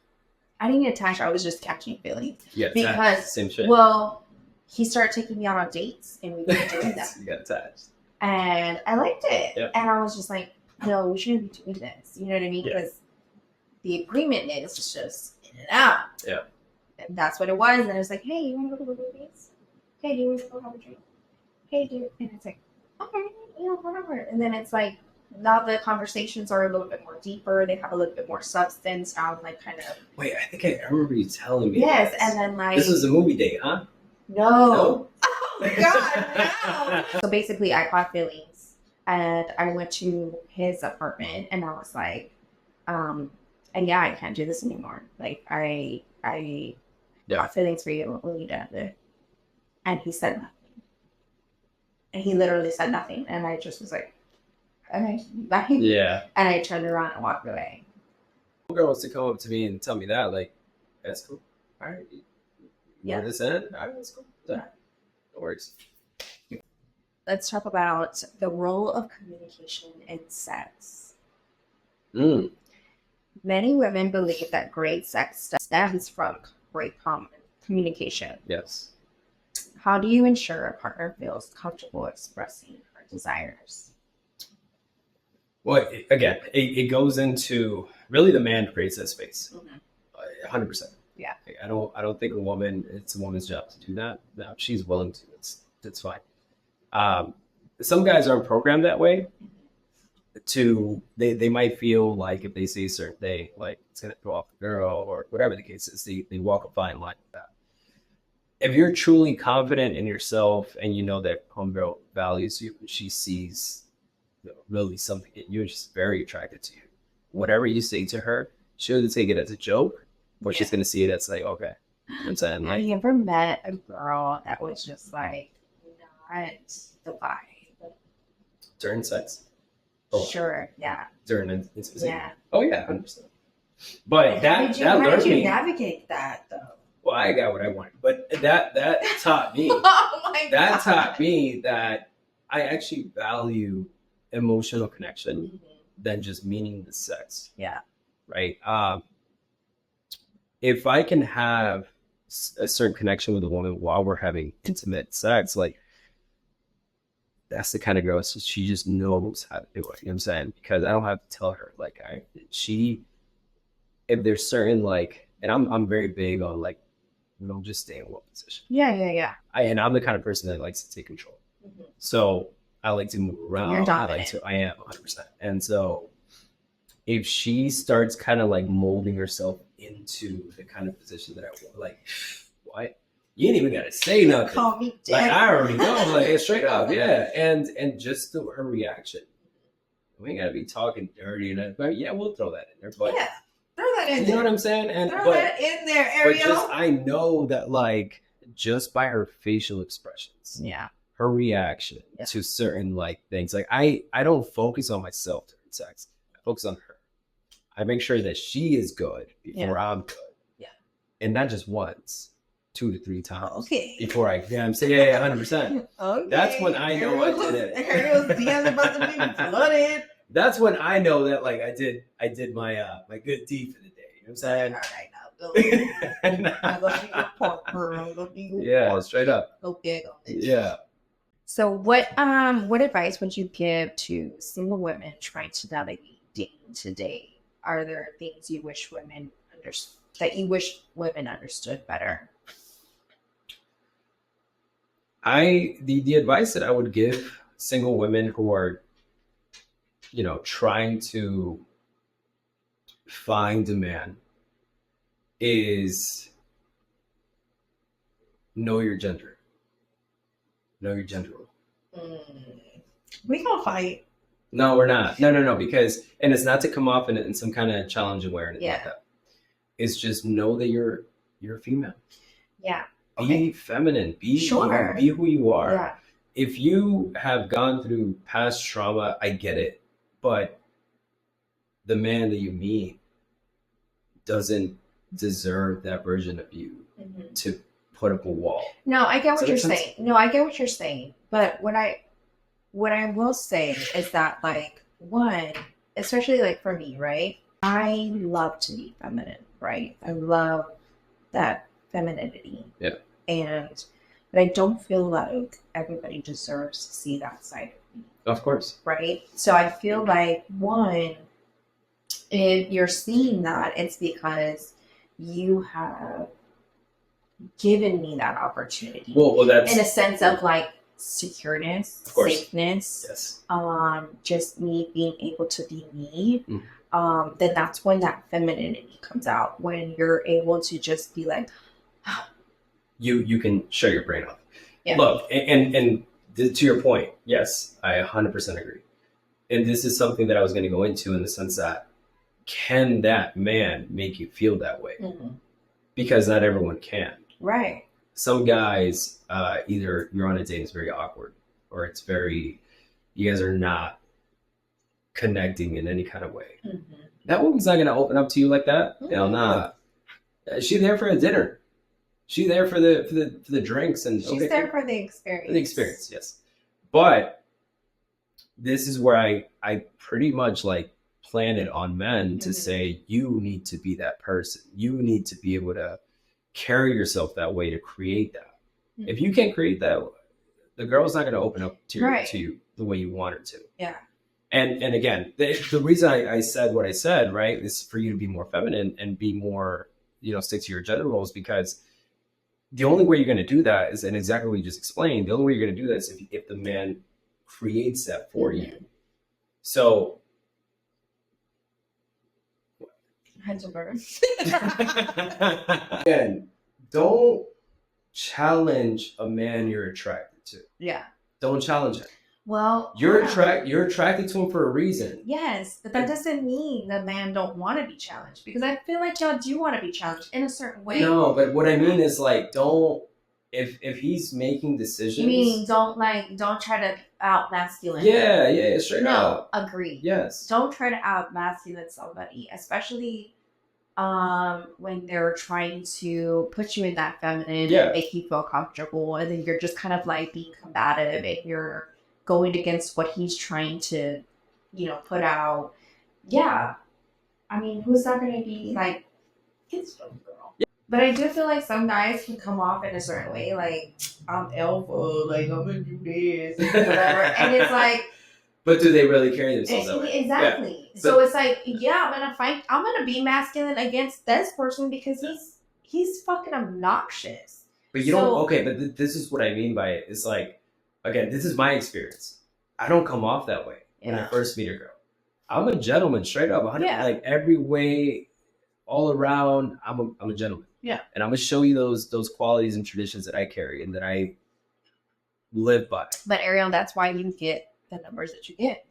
I didn't get attached. I was just catching feelings. Yeah, because same shit. Well, he started taking me out on dates, and we were doing that. You got attached. And I liked it. Yep. And I was just like, no, we shouldn't be doing this. You know what I mean? Because the agreement is just in and out. Yeah. And that's what it was. And it was like, hey, you want to go to the movies? Hey, do you want to go have a drink? Hey, dude. And it's like, okay, whatever. And then it's like, now the conversations are a little bit more deeper. They have a little bit more substance. Now I'm like kind of. Wait, I think I remember you telling me. Yes. This. And then like. This was a movie date, huh? No. Oh God, no. So basically I caught feelings and I went to his apartment and I was like, and I can't do this anymore. Like I got feelings for you. What will you do? And he said nothing. And he literally said nothing. And I just was like, okay, bye. Yeah. And I turned around and walked away. A girl wants to come up to me and tell me that, like, that's cool. All right. Yeah. This end? All right, that's cool. Yeah. It works. Let's talk about the role of communication in sex. Many women believe that great sex stems from great communication. Yes. How do you ensure a partner feels comfortable expressing her desires? Well, again, it goes into really the man creates that space. 100%. Yeah. I don't think it's a woman's job to do that. No, if she's willing to, it's fine. Some guys aren't programmed that way. They might feel like if they say a certain thing, like it's gonna throw off the girl or whatever the case is, they walk a fine line with that. If you're truly confident in yourself and you know that homegirl values you, she sees really something in you, and she's very attracted to you. Whatever you say to her, she'll either take it as a joke or she's gonna see it as like, okay. You know what I'm saying? Have you ever met a girl that was just like not the vibe? During sex? Sure, yeah. During intimacy? Yeah. Oh yeah, 100%. But that how learned did you me. navigate that though? Well, I got what I wanted, but that taught me. Oh my That God. taught me that I actually value emotional connection than just meaningless sex. Yeah. Right. If I can have a certain connection with a woman while we're having intimate sex, like that's the kind of girl she just knows how to do it. You know what I'm saying? Because I don't have to tell her. Like if there's certain like, and I'm very big on like, don't just stay in one position. Yeah. And I'm the kind of person that likes to take control. So I like to move around. You're dominant. I am 100%. And so if she starts kind of like molding herself into the kind of position that I want, like, what? You ain't even got to say nothing. Call me dead. Like, I already know. Like, straight up. Yeah. And just her reaction. We ain't got to be talking dirty and that. But yeah, we'll throw that in there. But yeah. Throw that in there. You know what I'm saying? And throw that in there, Ariel. But just I know that like just by her facial expressions, her reaction to certain like things, like I don't focus on myself during sex. I focus on her. I make sure that she is good before I'm good. Yeah. And not just once, 2 to 3 times. Okay. Before I'm saying 100%. Okay. That's when I know I did it. Ariel's DMs about to be flooded. That's when I know that like I did my my good deed for the day. You know what I'm saying? All right, now go. I'm gonna be your partner. I'm gonna be your partner. Straight up. Okay. Yeah. So what advice would you give to single women trying to navigate dating today? Are there things you wish women understood better? The advice that I would give single women who are trying to find a man is know your gender. Know your gender role. We gonna fight. No, we're not. No. Because, and it's not to come off in some kind of challenging way or anything like that. It's just know that you're a female. Yeah. Be feminine. Be who you are. Yeah. If you have gone through past trauma, I get it. But the man that you meet doesn't deserve that version of you to put up a wall. No, I get what you're saying. No, I get what you're saying. But what I will say is that, like, one, especially like for me, right? I love to be feminine, right? I love that femininity. Yeah. But I don't feel like everybody deserves to see that side of me. Of course. Right? So I feel like, one, if you're seeing that, it's because you have given me that opportunity. Well, that's in a sense of like secureness, safeness, just me being able to be me. Then that's when that femininity comes out, when you're able to just be like, you can shut your brain off. Yeah. Look, and to your point, yes, I 100% agree. And this is something that I was going to go into in the sense that, can that man make you feel that way? Because not everyone can. Right. Some guys, either you're on a date, it's very awkward, or it's very, you guys are not connecting in any kind of way. That woman's not going to open up to you like that. Hell nah. She's there for a dinner. She's there for the drinks, and she's there for the experience. For the experience, yes. But this is where I pretty much like plan it on men to say, you need to be that person. You need to be able to carry yourself that way to create that. If you can't create that, the girl's not going to open up to you the way you want her to. Yeah. And again, the reason I said what I said, right, is for you to be more feminine and be more, stick to your gender roles, because the only way you're going to do that is, and exactly what you just explained, the only way you're going to do that is if the man creates that for you. So, again, don't challenge a man you're attracted to. Yeah. Don't challenge him. Well, you're attracted to him for a reason. Yes, but that doesn't mean the man don't want to be challenged, because I feel like y'all do want to be challenged in a certain way. No, but what I mean is, like, don't, if he's making decisions. You mean don't try to out masculine. Yeah, straight up. No, agree. Yes. Don't try to out masculine somebody, especially when they're trying to put you in that feminine Yeah. and make you feel comfortable, and then you're just kind of like being combative and you're going against what he's trying to, you know, put out. Yeah. I mean, who's not going to be like, it's so girl. Yeah. But I do feel like some guys can come off in a certain way, like, I'm alpha, like, I'm going to do this, whatever. And it's like, but do they really carry themselves that way? Exactly. Yeah. So it's like, yeah, I'm gonna fight. I'm gonna be masculine against this person because he's fucking obnoxious. But you don't. Okay, but this is what I mean by it. It's like, again, this is my experience. I don't come off that way when I first meet a girl. I'm a gentleman, straight up. Like every way, all around. I'm a gentleman. Yeah. And I'm gonna show you those qualities and traditions that I carry and that I live by. But Ariel, that's why you get the numbers that you get.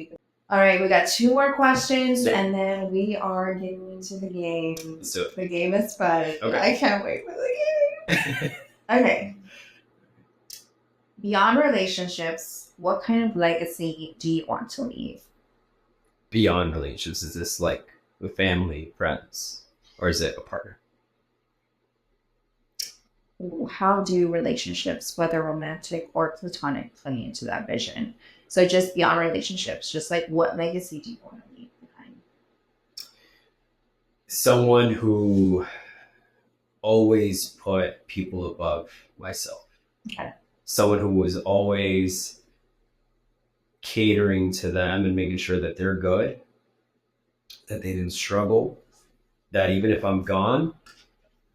All right, we got 2 more questions, and then we are getting into the game. Let's do it. The game is fun. Okay. I can't wait for the game. Okay. Beyond relationships, what kind of legacy do you want to leave? Beyond relationships, is this like with family, friends, or is it a partner? How do relationships, whether romantic or platonic, play into that vision? So just beyond relationships, just like what legacy do you want to leave behind? Someone who always put people above myself. Okay. Someone who was always catering to them and making sure that they're good, that they didn't struggle, that even if I'm gone,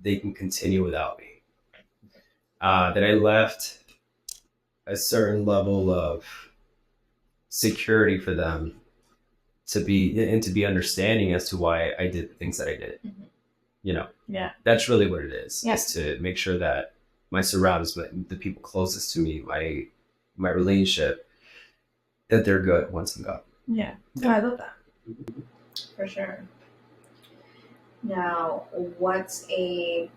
they can continue without me. That I left a certain level of security for them to be understanding as to why I did the things that I did. Mm-hmm. You know, yeah, that's really what it is. Yeah. Is to make sure that my surroundings, the people closest to me, my relationship, that they're good once I'm gone. Yeah, no, I love that for sure. Now, what's a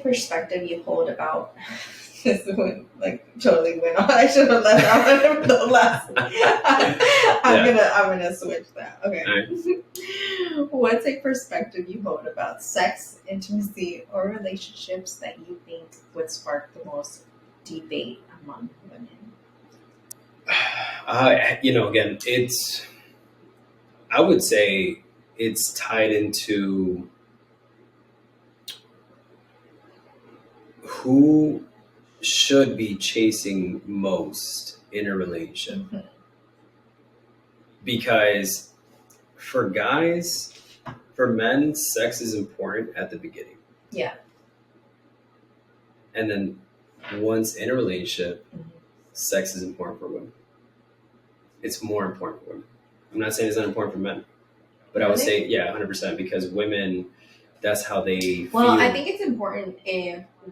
perspective you hold about this one? Like totally went on. I should have left that one the last one. I'm gonna switch that. Okay. Right. What's a perspective you hold about sex, intimacy, or relationships that you think would spark the most debate among women? Again, I would say it's tied into who should be chasing most in a relationship. Mm-hmm. Because for men, sex is important at the beginning. Yeah. And then once in a relationship, mm-hmm. sex is important for women. It's more important for women. I'm not saying it's not important for men, but really? I would say, 100%, because women, that's how they feel. Well, I think it's important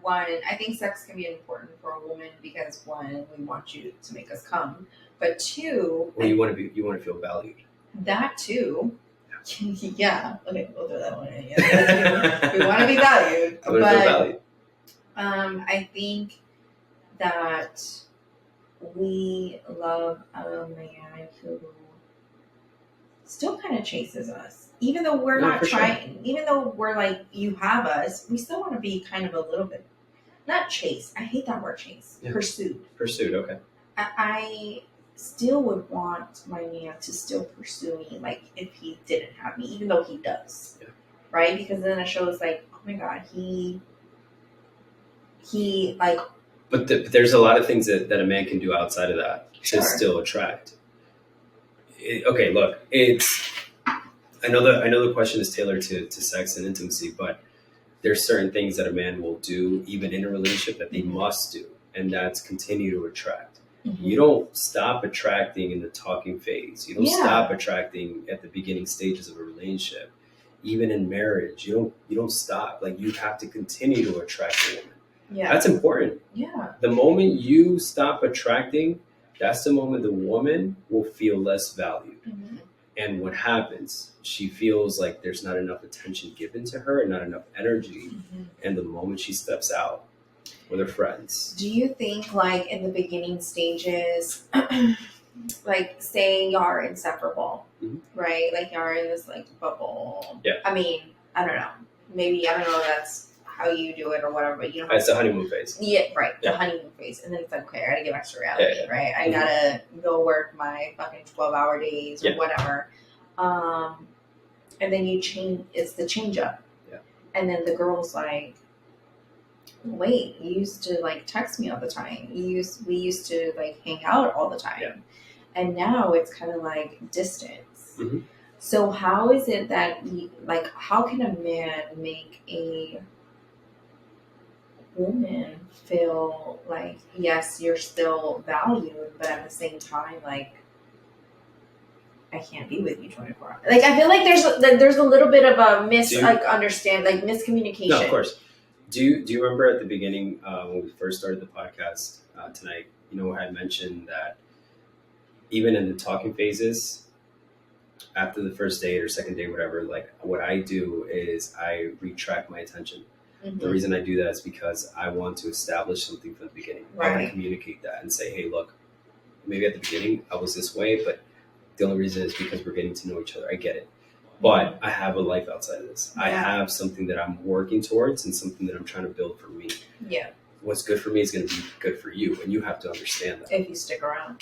I think sex can be important for a woman because one, we want you to make us come, but two, you want to feel valued. That too. Yeah. Okay, we'll do that one. Yeah, we want to be valued. I want to feel valued. I think that we love a man who still kind of chases us. Even though we're not trying, sure. Even though we're like, you have us, we still want to be kind of a little bit, not chase. I hate that word chase. Yeah. Pursued, okay. I still would want my man to still pursue me, like if he didn't have me, even though he does. Yeah. Right? Because then it shows like, oh my God, he like. But there's a lot of things that a man can do outside of that to still attract. Okay, look, I know the question is tailored to sex and intimacy, but there's certain things that a man will do even in a relationship that they must do, and that's continue to attract. Mm-hmm. You don't stop attracting in the talking phase. You don't stop attracting at the beginning stages of a relationship. Even in marriage, you don't stop. Like, you have to continue to attract a woman. Yeah. That's important. Yeah. The moment you stop attracting, that's the moment the woman will feel less valued. Mm-hmm. And what happens? She feels like there's not enough attention given to her and not enough energy. Mm-hmm. And the moment she steps out with her friends. Do you think, like, in the beginning stages, like say y'all are inseparable, mm-hmm. right? Like y'all are in this like bubble. Yeah. I mean, I don't know. Maybe I don't know if that's how you do it or whatever, but you know. It's the honeymoon phase. Yeah, right. Yeah. The honeymoon phase, and then it's like, okay, I gotta get back to reality, yeah. right? I gotta go work my fucking 12-hour days or whatever. And then you change. It's the change up. Yeah. And then the girl's like, wait, you used to like text me all the time. We used to like hang out all the time. Yeah. And now it's kind of like distance. Mm-hmm. So how is it that how can a man make a woman feel like, yes, you're still valued, but at the same time, like, I can't be with you 24 hours. Like, I feel like there's a little bit of a miscommunication. No, of course. Do you remember at the beginning when we first started the podcast tonight? You know, I had mentioned that even in the talking phases, after the first date or second date, whatever, like what I do is I retract my attention. Mm-hmm. The reason I do that is because I want to establish something from the beginning. Right. I want to communicate that and say, hey, look, maybe at the beginning I was this way, but the only reason is because we're getting to know each other. I get it. But I have a life outside of this. Yeah. I have something that I'm working towards and something that I'm trying to build for me. Yeah. What's good for me is going to be good for you, and you have to understand that. If you stick around.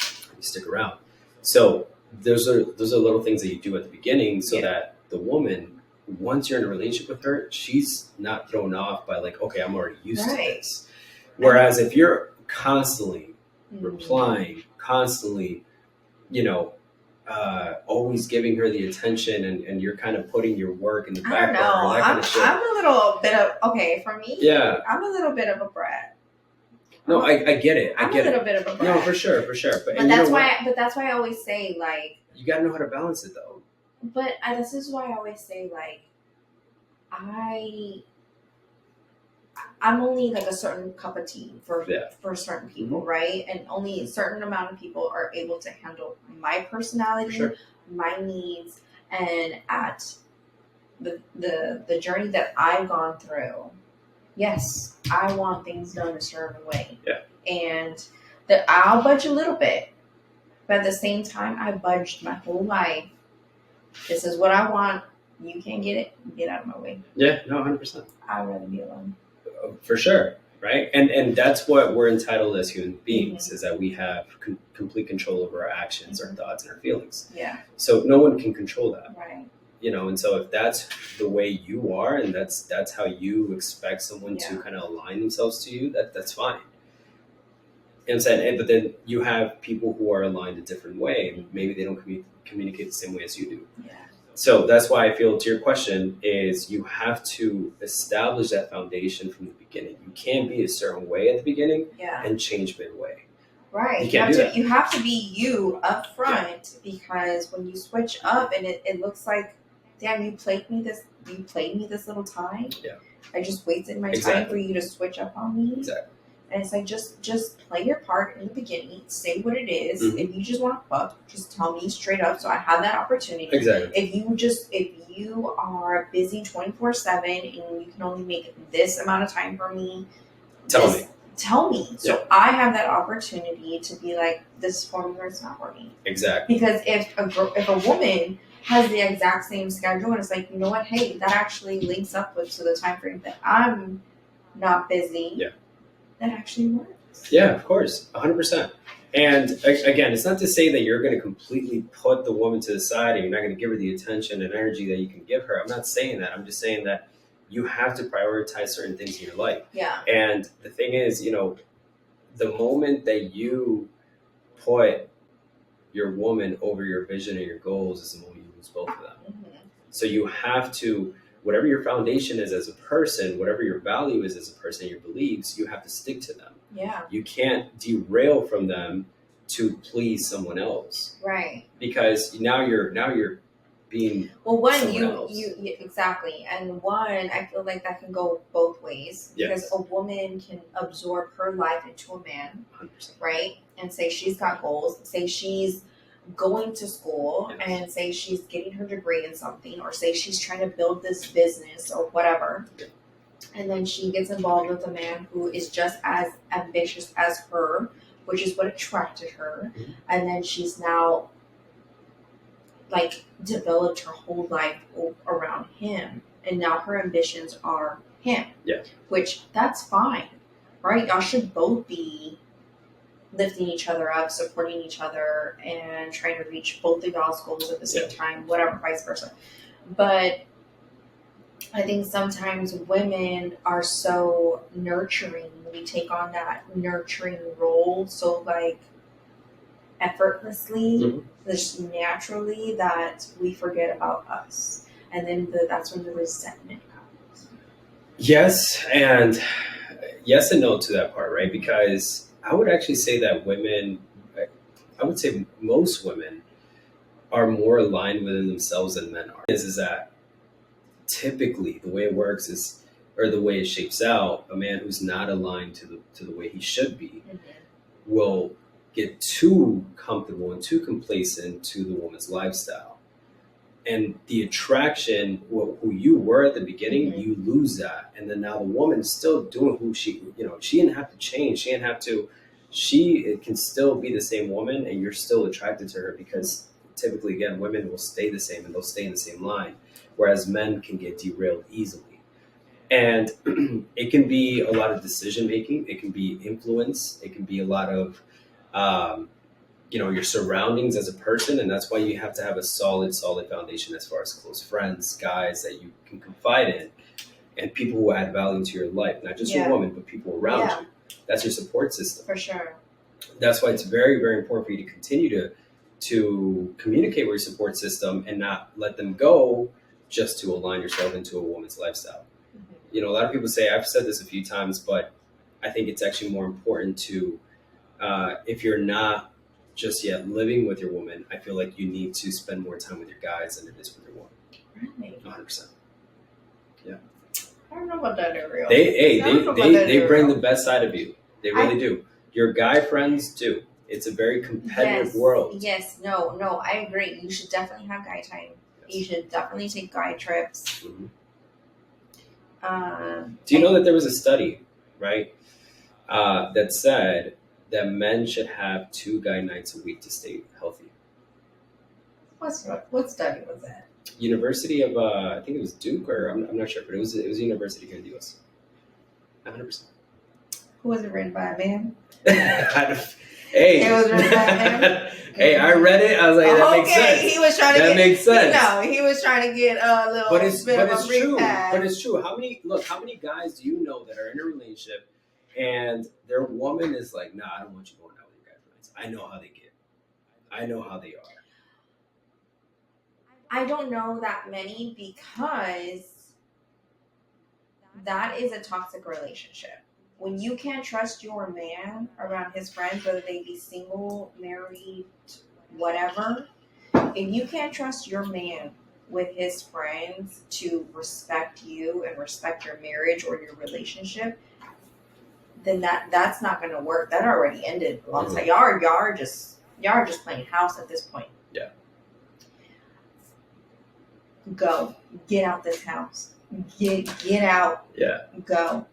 So those are little things that you do at the beginning so that the woman, once you're in a relationship with her, she's not thrown off by like, okay, I'm already used to this. Whereas if you're constantly replying, constantly, always giving her the attention and you're kind of putting your work in the back burner. I'm a little bit of, for me, I'm a little bit of a brat. No, I get it. I'm a little bit of a brat. No, for sure. But that's why I always say, like, you got to know how to balance it, though. But this is why I always say, like, I'm only like a certain cup of tea for certain people, right? And only a certain amount of people are able to handle my personality, my needs, and at the journey that I've gone through. Yes, I want things done a certain way. Yeah. And I'll budge a little bit. But at the same time, I budged my whole life. This is what I want. You can't get it. Get out of my way. Yeah, no, 100%. I'd rather be alone. For sure, right? And that's what we're entitled as human beings, is that we have complete control over our actions, our thoughts, and our feelings. Yeah. So no one can control that. Right. And so if that's the way you are and that's how you expect someone to kind of align themselves to you, that's fine. And but then you have people who are aligned a different way. Maybe they don't communicate the same way as you do. Yeah. So that's why I feel, to your question, is you have to establish that foundation from the beginning. You can't be a certain way at the beginning and change midway. Right. You have to be you up front, because when you switch up and it looks like, damn, you played me this little time. Yeah. I just wasted my time for you to switch up on me. Exactly. And it's like, just play your part in the beginning. Say what it is. Mm-hmm. If you just want to fuck, just tell me straight up so I have that opportunity. Exactly. If you are busy 24/7 and you can only make this amount of time for me, tell me. So I have that opportunity to be like, this is for me or it's not for me. Exactly. Because if a woman has the exact same schedule and it's like, you know what, hey, that actually links up to the time frame that I'm not busy. Yeah. That actually works. Yeah, of course, 100%. And again, it's not to say that you're going to completely put the woman to the side and you're not going to give her the attention and energy that you can give her. I'm not saying that. I'm just saying that you have to prioritize certain things in your life. Yeah. And the thing is, the moment that you put your woman over your vision and your goals is the moment you lose both of them. Mm-hmm. So you have to, whatever your foundation is as a person, whatever your value is as a person, your beliefs, you have to stick to them. Yeah. You can't derail from them to please someone else. Right. Because now you're being you exactly. And I feel like that can go both ways. Yes. Because a woman can absorb her life into a man. 100%. Right? And say she's got goals, say she's going to school, and say she's getting her degree in something, or say she's trying to build this business or whatever, and then she gets involved with a man who is just as ambitious as her, which is what attracted her. And then she's now like developed her whole life around him, and now her ambitions are him. Yeah. Which that's fine, right? Y'all should both be lifting each other up, supporting each other, and trying to reach both of y'all's goals at the same time, whatever, vice versa. But I think sometimes women are so nurturing. We take on that nurturing role so like effortlessly, just naturally, that we forget about us. And then that's when the resentment comes. Yes, and yes and no to that part, right? Because I would actually say that women, I would say most women are more aligned within themselves than men are. Is that typically the way it works is, or the way it shapes out, a man who's not aligned to the way he should be will get too comfortable and too complacent to the woman's lifestyle. And the attraction, who you were at the beginning, you lose that. And then now the woman's still doing who she didn't have to change. She can still be the same woman, and you're still attracted to her because typically, again, women will stay the same and they'll stay in the same line, whereas men can get derailed easily. And it can be a lot of decision making. It can be influence. It can be a lot of, your surroundings as a person. And that's why you have to have a solid foundation as far as close friends, guys that you can confide in, and people who add value to your life, not just your woman, but people around you. That's your support system. For sure. That's why it's very, very important for you to continue to communicate with your support system and not let them go just to align yourself into a woman's lifestyle. A lot of people say, I've said this a few times, but I think it's actually more important to, if you're not just yet living with your woman, I feel like you need to spend more time with your guys than it is with your woman. Really? 100%. Yeah. I don't know about that, Ariel. They bring the best side of you. They really do. Your guy friends do. It's a very competitive world. Yes. No, I agree. You should definitely have guy time. Yes. You should definitely take guy trips. Do you know that there was a study, right, that said that men should have 2 guy nights a week to stay healthy? What study was that? University of, I think it was Duke, or I'm not sure, but it was a university here in the U.S. 100%. Who was it written by a man? Hey, it was written by a man. Hey, I read it. I was like, that makes sense. He was trying to makes sense. He was trying to get a little but it's true. Pad. But it's true. How many guys do you know that are in a relationship and their woman is like, nah, I don't want you going out with your guy friends. I know how they get. I know how they are. I don't know that many because that is a toxic relationship. When you can't trust your man around his friends, whether they be single, married, whatever, if you can't trust your man with his friends to respect you and respect your marriage or your relationship, then that's not going to work. That already ended a long time. Y'all are just playing house at this point. Yeah. Go get out this house. Get out. Yeah. Go.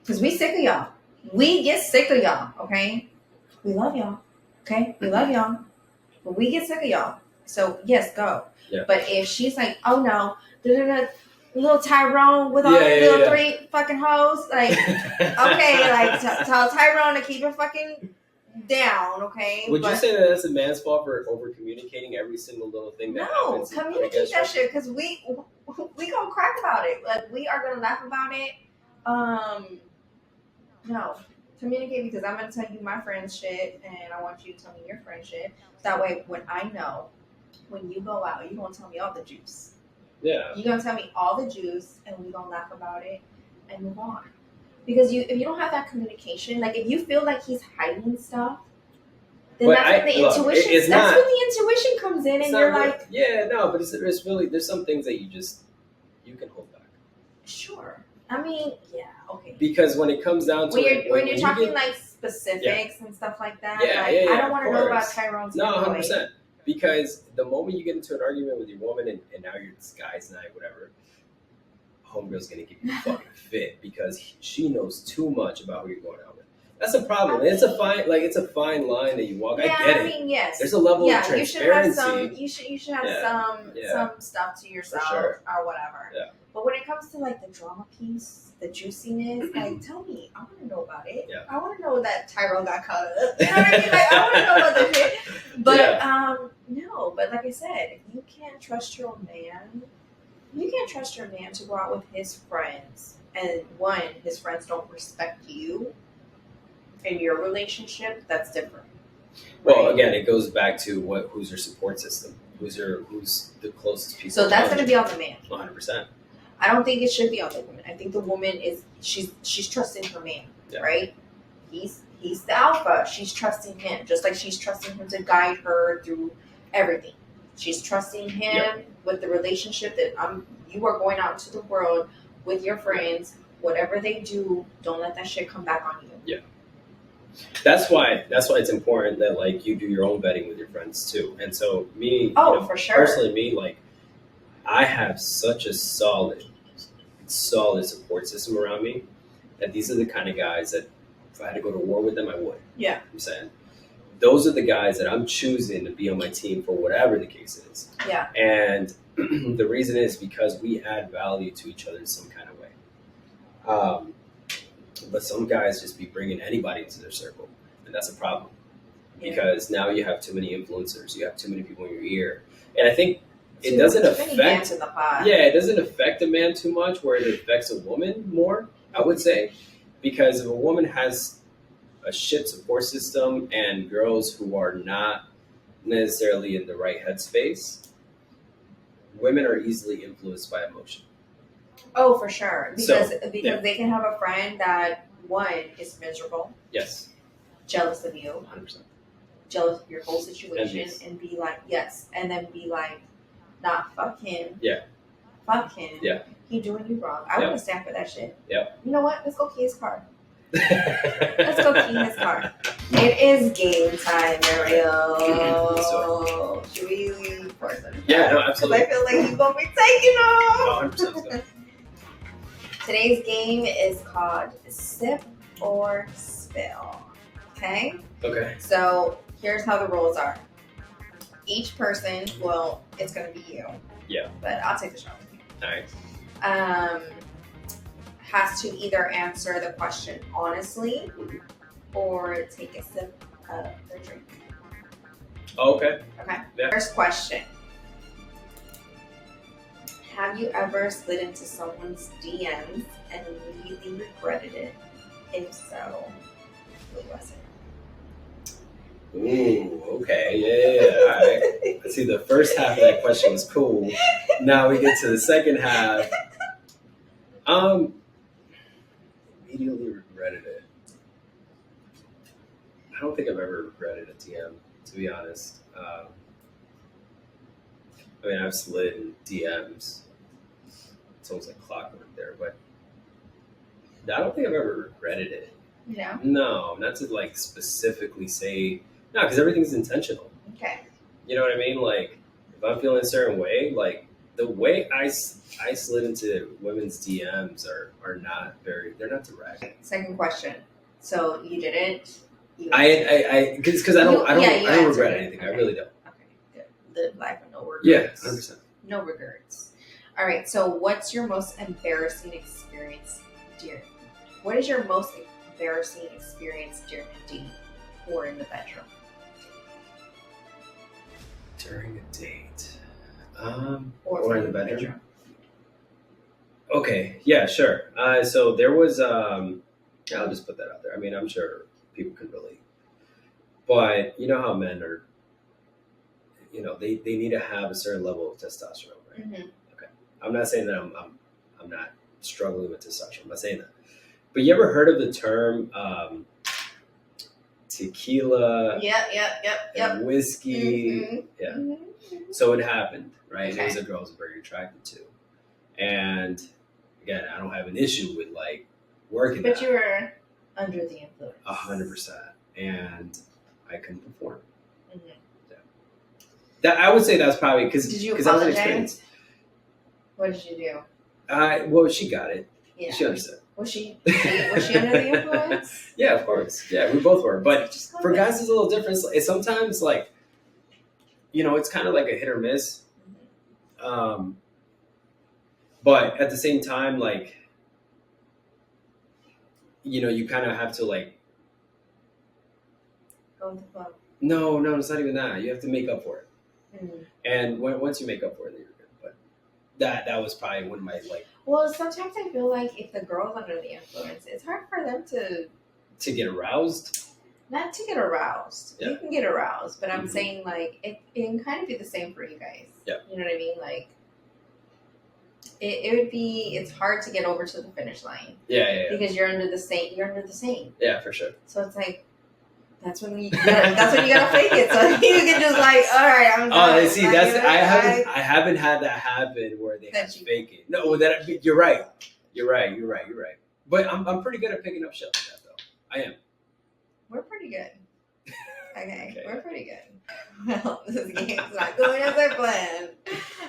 Because we sick of y'all. We get sick of y'all, okay? We love y'all, okay? We love y'all. But we get sick of y'all. So, yes, go. Yeah. But if she's like, oh, no, little Tyrone with all the little 3 fucking hoes, like, okay, like, tell Tyrone to keep it fucking down, okay? Would you say that that's a man's fault for over-communicating every single little thing that happens? No, communicate that shit, because we gonna crack about it. Like, we are gonna laugh about it. No, communicate, because I'm going to tell you my friend's shit and I want you to tell me your friend's shit. That way, when I know, when you go out, you're going to tell me all the juice. Yeah. You're going to tell me all the juice and we're going to laugh about it and move on. Because if you don't have that communication, like if you feel like he's hiding stuff, then that's when the intuition comes in and you're like... Yeah, no, but it's really, there's some things that you can hold back. Sure. I mean, yeah, okay. Because when it comes down to when you're talking like specifics and stuff like that, I don't want to know about Tyrone's. No, 100%. Because the moment you get into an argument with your woman and now you're this guy's night, whatever, homegirl's gonna give you a fucking fit because she knows too much about who you're going out with. That's a problem. It's a fine line that you walk. Yeah, I get it. I mean, yes. There's a level of You should have transparency. you should have some stuff to yourself sure. or whatever. Yeah. But when it comes to like the drama piece, the juiciness, like tell me, I want to know about it. Yeah. I want to know that Tyrell got caught up. You know what I mean? Like I want to know about that shit. But no. But like I said, if you can't trust your man, you can't trust your man to go out with his friends, and one, his friends don't respect you in your relationship. That's different. Well, right? again, it goes back to who's your support system, who's the closest people. So that's going to be on the man. 100%. I don't think it should be on the woman. I think the woman she's trusting her man, right? He's the alpha. She's trusting him, just like she's trusting him to guide her through everything. She's trusting him with the relationship that you are going out into the world with your friends. Whatever they do, don't let that shit come back on you. Yeah. That's why it's important that like you do your own vetting with your friends too. And so me, for sure. Personally, me, like I have such a solid support system around me that these are the kind of guys that if I had to go to war with them, I would. Yeah. I'm saying those are the guys that I'm choosing to be on my team for whatever the case is. Yeah. And the reason is because we add value to each other in some kind of way. But some guys just be bringing anybody into their circle, and that's a problem because now you have too many influencers, you have too many people in your ear, and I think it doesn't affect. It doesn't affect a man too much, where it affects a woman more. I would say, because if a woman has a shit support system and girls who are not necessarily in the right headspace, women are easily influenced by emotion. Oh, for sure. Because they can have a friend that, one, is miserable. Yes. Jealous of you. 100%. Jealous of your whole situation. And be like, yes. And then be like, nah, fuck him. Yeah. Fuck him. Yeah. He doing you wrong. I wouldn't stand for that shit. Yeah. You know what? Let's go key his car. Let's go key his car. It is game time, Ariel. Should we leave for some time? Yeah, no, absolutely. Because I feel like you're going to be taking off. 100%. Today's game is called Sip or Spill. Okay? Okay. So here's how the rules are. Each person, well, it's going to be you. Yeah. But I'll take the shot. All right. Has to either answer the question honestly or take a sip of their drink. Okay. Okay. Yeah. First question. Have you ever slid into someone's DMs and immediately regretted it? If so, what was it? Ooh, okay. Yeah. All right. Let's see, the first half of that question was cool. Now we get to the second half. Immediately regretted it. I don't think I've ever regretted a DM, to be honest. I mean, I've slid in DMs. It's almost like clockwork there, but I don't think I've ever regretted it. Yeah. No, not to like specifically say no, because everything's intentional. Okay. You know what I mean? Like, if I'm feeling a certain way, like the way I slid into women's DMs are not they're not direct. Second question. So you didn't. Because I don't regret anything. Okay. I really don't. Okay, good. Live life with no regrets. Yeah, 100%. No regrets. All right. So, what's your most embarrassing experience, dear? What is your most embarrassing experience during a date or in the bedroom? During a date, or in the bedroom. Okay. Yeah. Sure. So there was. I'll just put that out there. I mean, I'm sure people can relate. But you know how men are, they need to have a certain level of testosterone, right? Mm-hmm. Okay. I'm not saying that I'm not struggling with testosterone. I'm not saying that. But you ever heard of the term tequila? Yep. Whiskey? Mm-hmm. Yeah. Mm-hmm. So it happened, right? Okay. And it was a girl I was very attracted to. And again, I don't have an issue with like working. But you were under the influence. 100%, and I couldn't perform. Mm-hmm. Yeah. That I would say that's probably because did you apologize? What did you do? Well, she got it. Yeah. She understood. Was she under the influence? Yeah, of course. Yeah, we both were. But for guys, it's a little different. It's sometimes like, it's kind of like a hit or miss. But at the same time, like, you kind of have to like. Go with the flow. No, it's not even that. You have to make up for it. Mm. And once you make up for it, then you're good. But that was probably one of my like. Well, sometimes I feel like if the girl's under the influence, it's hard for them to get aroused. Not to get aroused. Yeah. You can get aroused, but I'm saying like it can kind of be the same for you guys. Yeah. You know what I mean? Like it's hard to get over to the finish line. Yeah. Because you're under the same. Yeah, for sure. So it's like that's when you gotta fake it. So you can just like, all right, I'm done. Oh, see, I haven't had that happen where they have to fake it. No, you're right. But I'm pretty good at picking up shit like that though. I am. We're pretty good. Okay, we're pretty good. Well, this game's not going as I planned.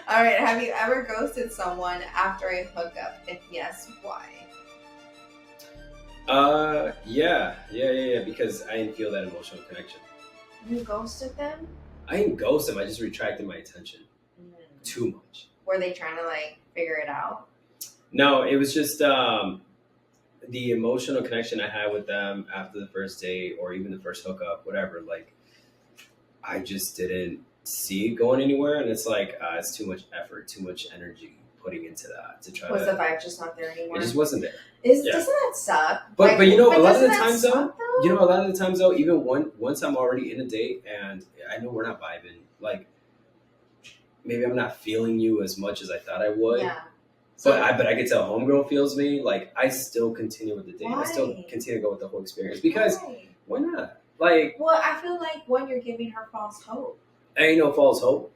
All right, have you ever ghosted someone after a hookup? If yes, why? Yeah, because I didn't feel that emotional connection. You ghosted them? I didn't ghost them, I just retracted my attention. Too much. Were they trying to like figure it out? No, it was just the emotional connection I had with them after the first date or even the first hookup, whatever, like I just didn't see it going anywhere, and it's like it's too much effort, too much energy putting into that to try. Was the vibe just not there anymore? It just wasn't there. Doesn't that suck? But a lot of the times though, even once I'm already in a date and I know we're not vibing, like maybe I'm not feeling you as much as I thought I would. Yeah. But I could tell homegirl feels me. Like I still continue with the date. Why? I still continue to go with the whole experience because why not? Like, well, I feel like when you're giving her false hope. Ain't no false hope.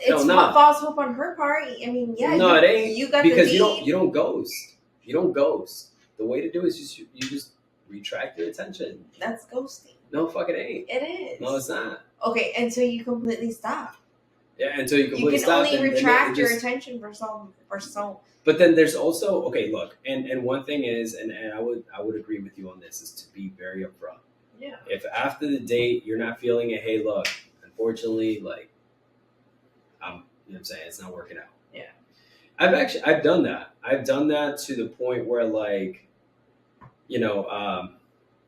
It's false hope on her part. I mean, yeah. No, it ain't. You got because you don't ghost. You don't ghost. The way to do it is you just retract your attention. That's ghosting. No, fuck it ain't. It is. No, it's not. Okay, until you completely stop. Yeah, until you completely stop. You can only retract your attention for so. But then there's also look, and one thing is, and I would agree with you on this, is to be very upfront. Yeah. If after the date you're not feeling it, hey, look, unfortunately, like, you know what I'm saying, it's not working out. Yeah. I've done that. I've done that to the point where, like,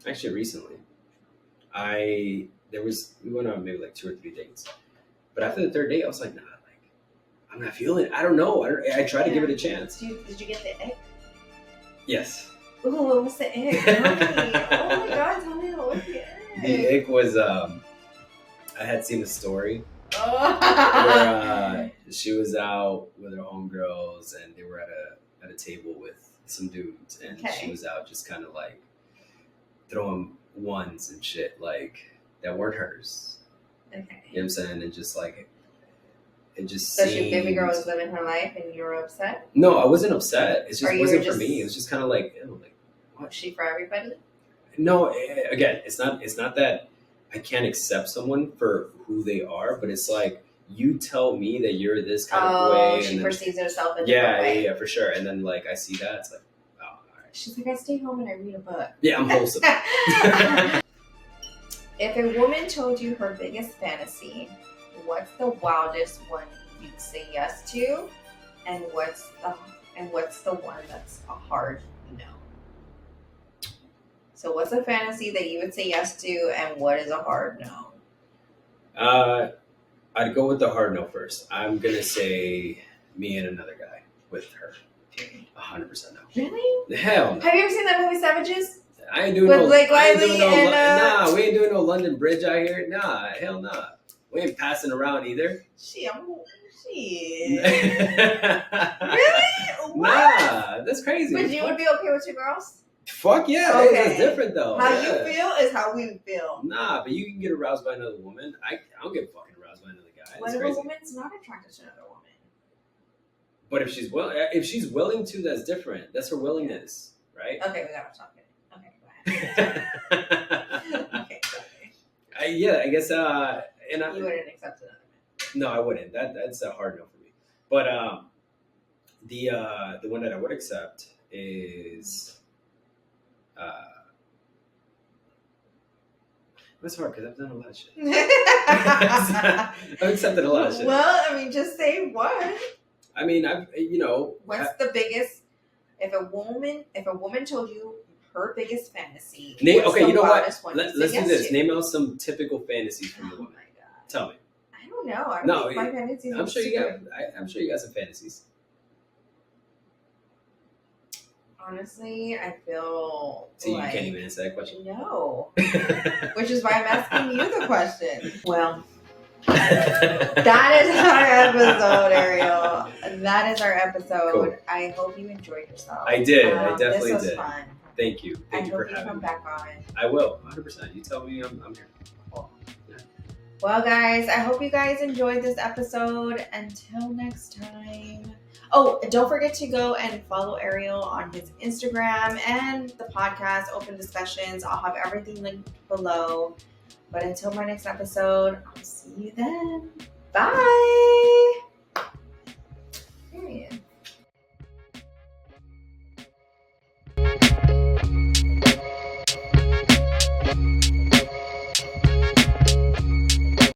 actually recently, we went on maybe like 2 or 3 dates, but after the third date, I was like, nah, like, I'm not feeling it. I don't know. I tried to give it a chance. Did you get the ick? Yes. Ooh, what was the ick? Oh my God, tell me what was the ick? The ick was, I had seen a story where she was out with her homegirls and they were at a table with some dudes, and she was out just kind of like throwing ones and shit like that weren't hers. Okay. You know what I'm saying? And just like it just so she baby girl was living her life and you were upset? No, I wasn't upset. It just wasn't for me. It was just kind of like, ew, like, what? Was she for everybody? No, again, it's not that I can't accept someone for who they are, but it's like, you tell me that you're this kind of way. She perceives herself in a different way. Yeah, for sure. And then like I see that, it's like, oh, all right. She's like, I stay home and I read a book. Yeah, I'm wholesome. If a woman told you her biggest fantasy, what's the wildest one you'd say yes to, and what's the one that's a hard no? So what's a fantasy that you would say yes to, and what is a hard no? I'd go with the hard no first. I'm gonna say me and another guy with her. 100% no. Really? Hell no. Have you ever seen that movie Savages? I ain't doing with no. Blake Lively nah, we ain't doing no London Bridge out here. Nah, hell nah. We ain't passing around either. Shit. Really? What? Nah, that's crazy. But you would be okay with 2 girls? Fuck yeah. Okay. That's different though. How you feel is how we feel. Nah, but you can get aroused by another woman. I don't get fucking aroused by another guy. What if a woman's not attracted to another woman? But if she's willing to, that's different. That's her willingness, right? Okay, we gotta stop it. Okay, go ahead. Okay, sorry. Yeah, I guess. You wouldn't accept another man. No, I wouldn't. That's a hard no for me. But the one that I would accept is It's hard because I've done a lot of shit. I've accepted a lot of shit. Well, I mean, just say one. I mean, What's the biggest? If a woman told you her biggest fantasy, okay, you know what? Let's do this. Name out some typical fantasies from the woman. Oh my god! Tell me. I don't know. I don't think my fantasies. I'm sure you got. I'm sure you got some fantasies. Honestly, I feel. So you can't even answer that question. No. Which is why I'm asking you the question. Well. That is our episode, Ariel. That is our episode. Cool. I hope you enjoyed yourself. I did. I definitely did. This was did. fun. Thank you. Thank you for having me. I hope you come back on. I will, 100%. You tell me I'm here. Cool. Yeah. Well, guys, I hope you guys enjoyed this episode. Until next time. Oh, don't forget to go and follow Ariel on his Instagram and the podcast, Open Discussions. I'll have everything linked below. But until my next episode, I'll see you then. Bye.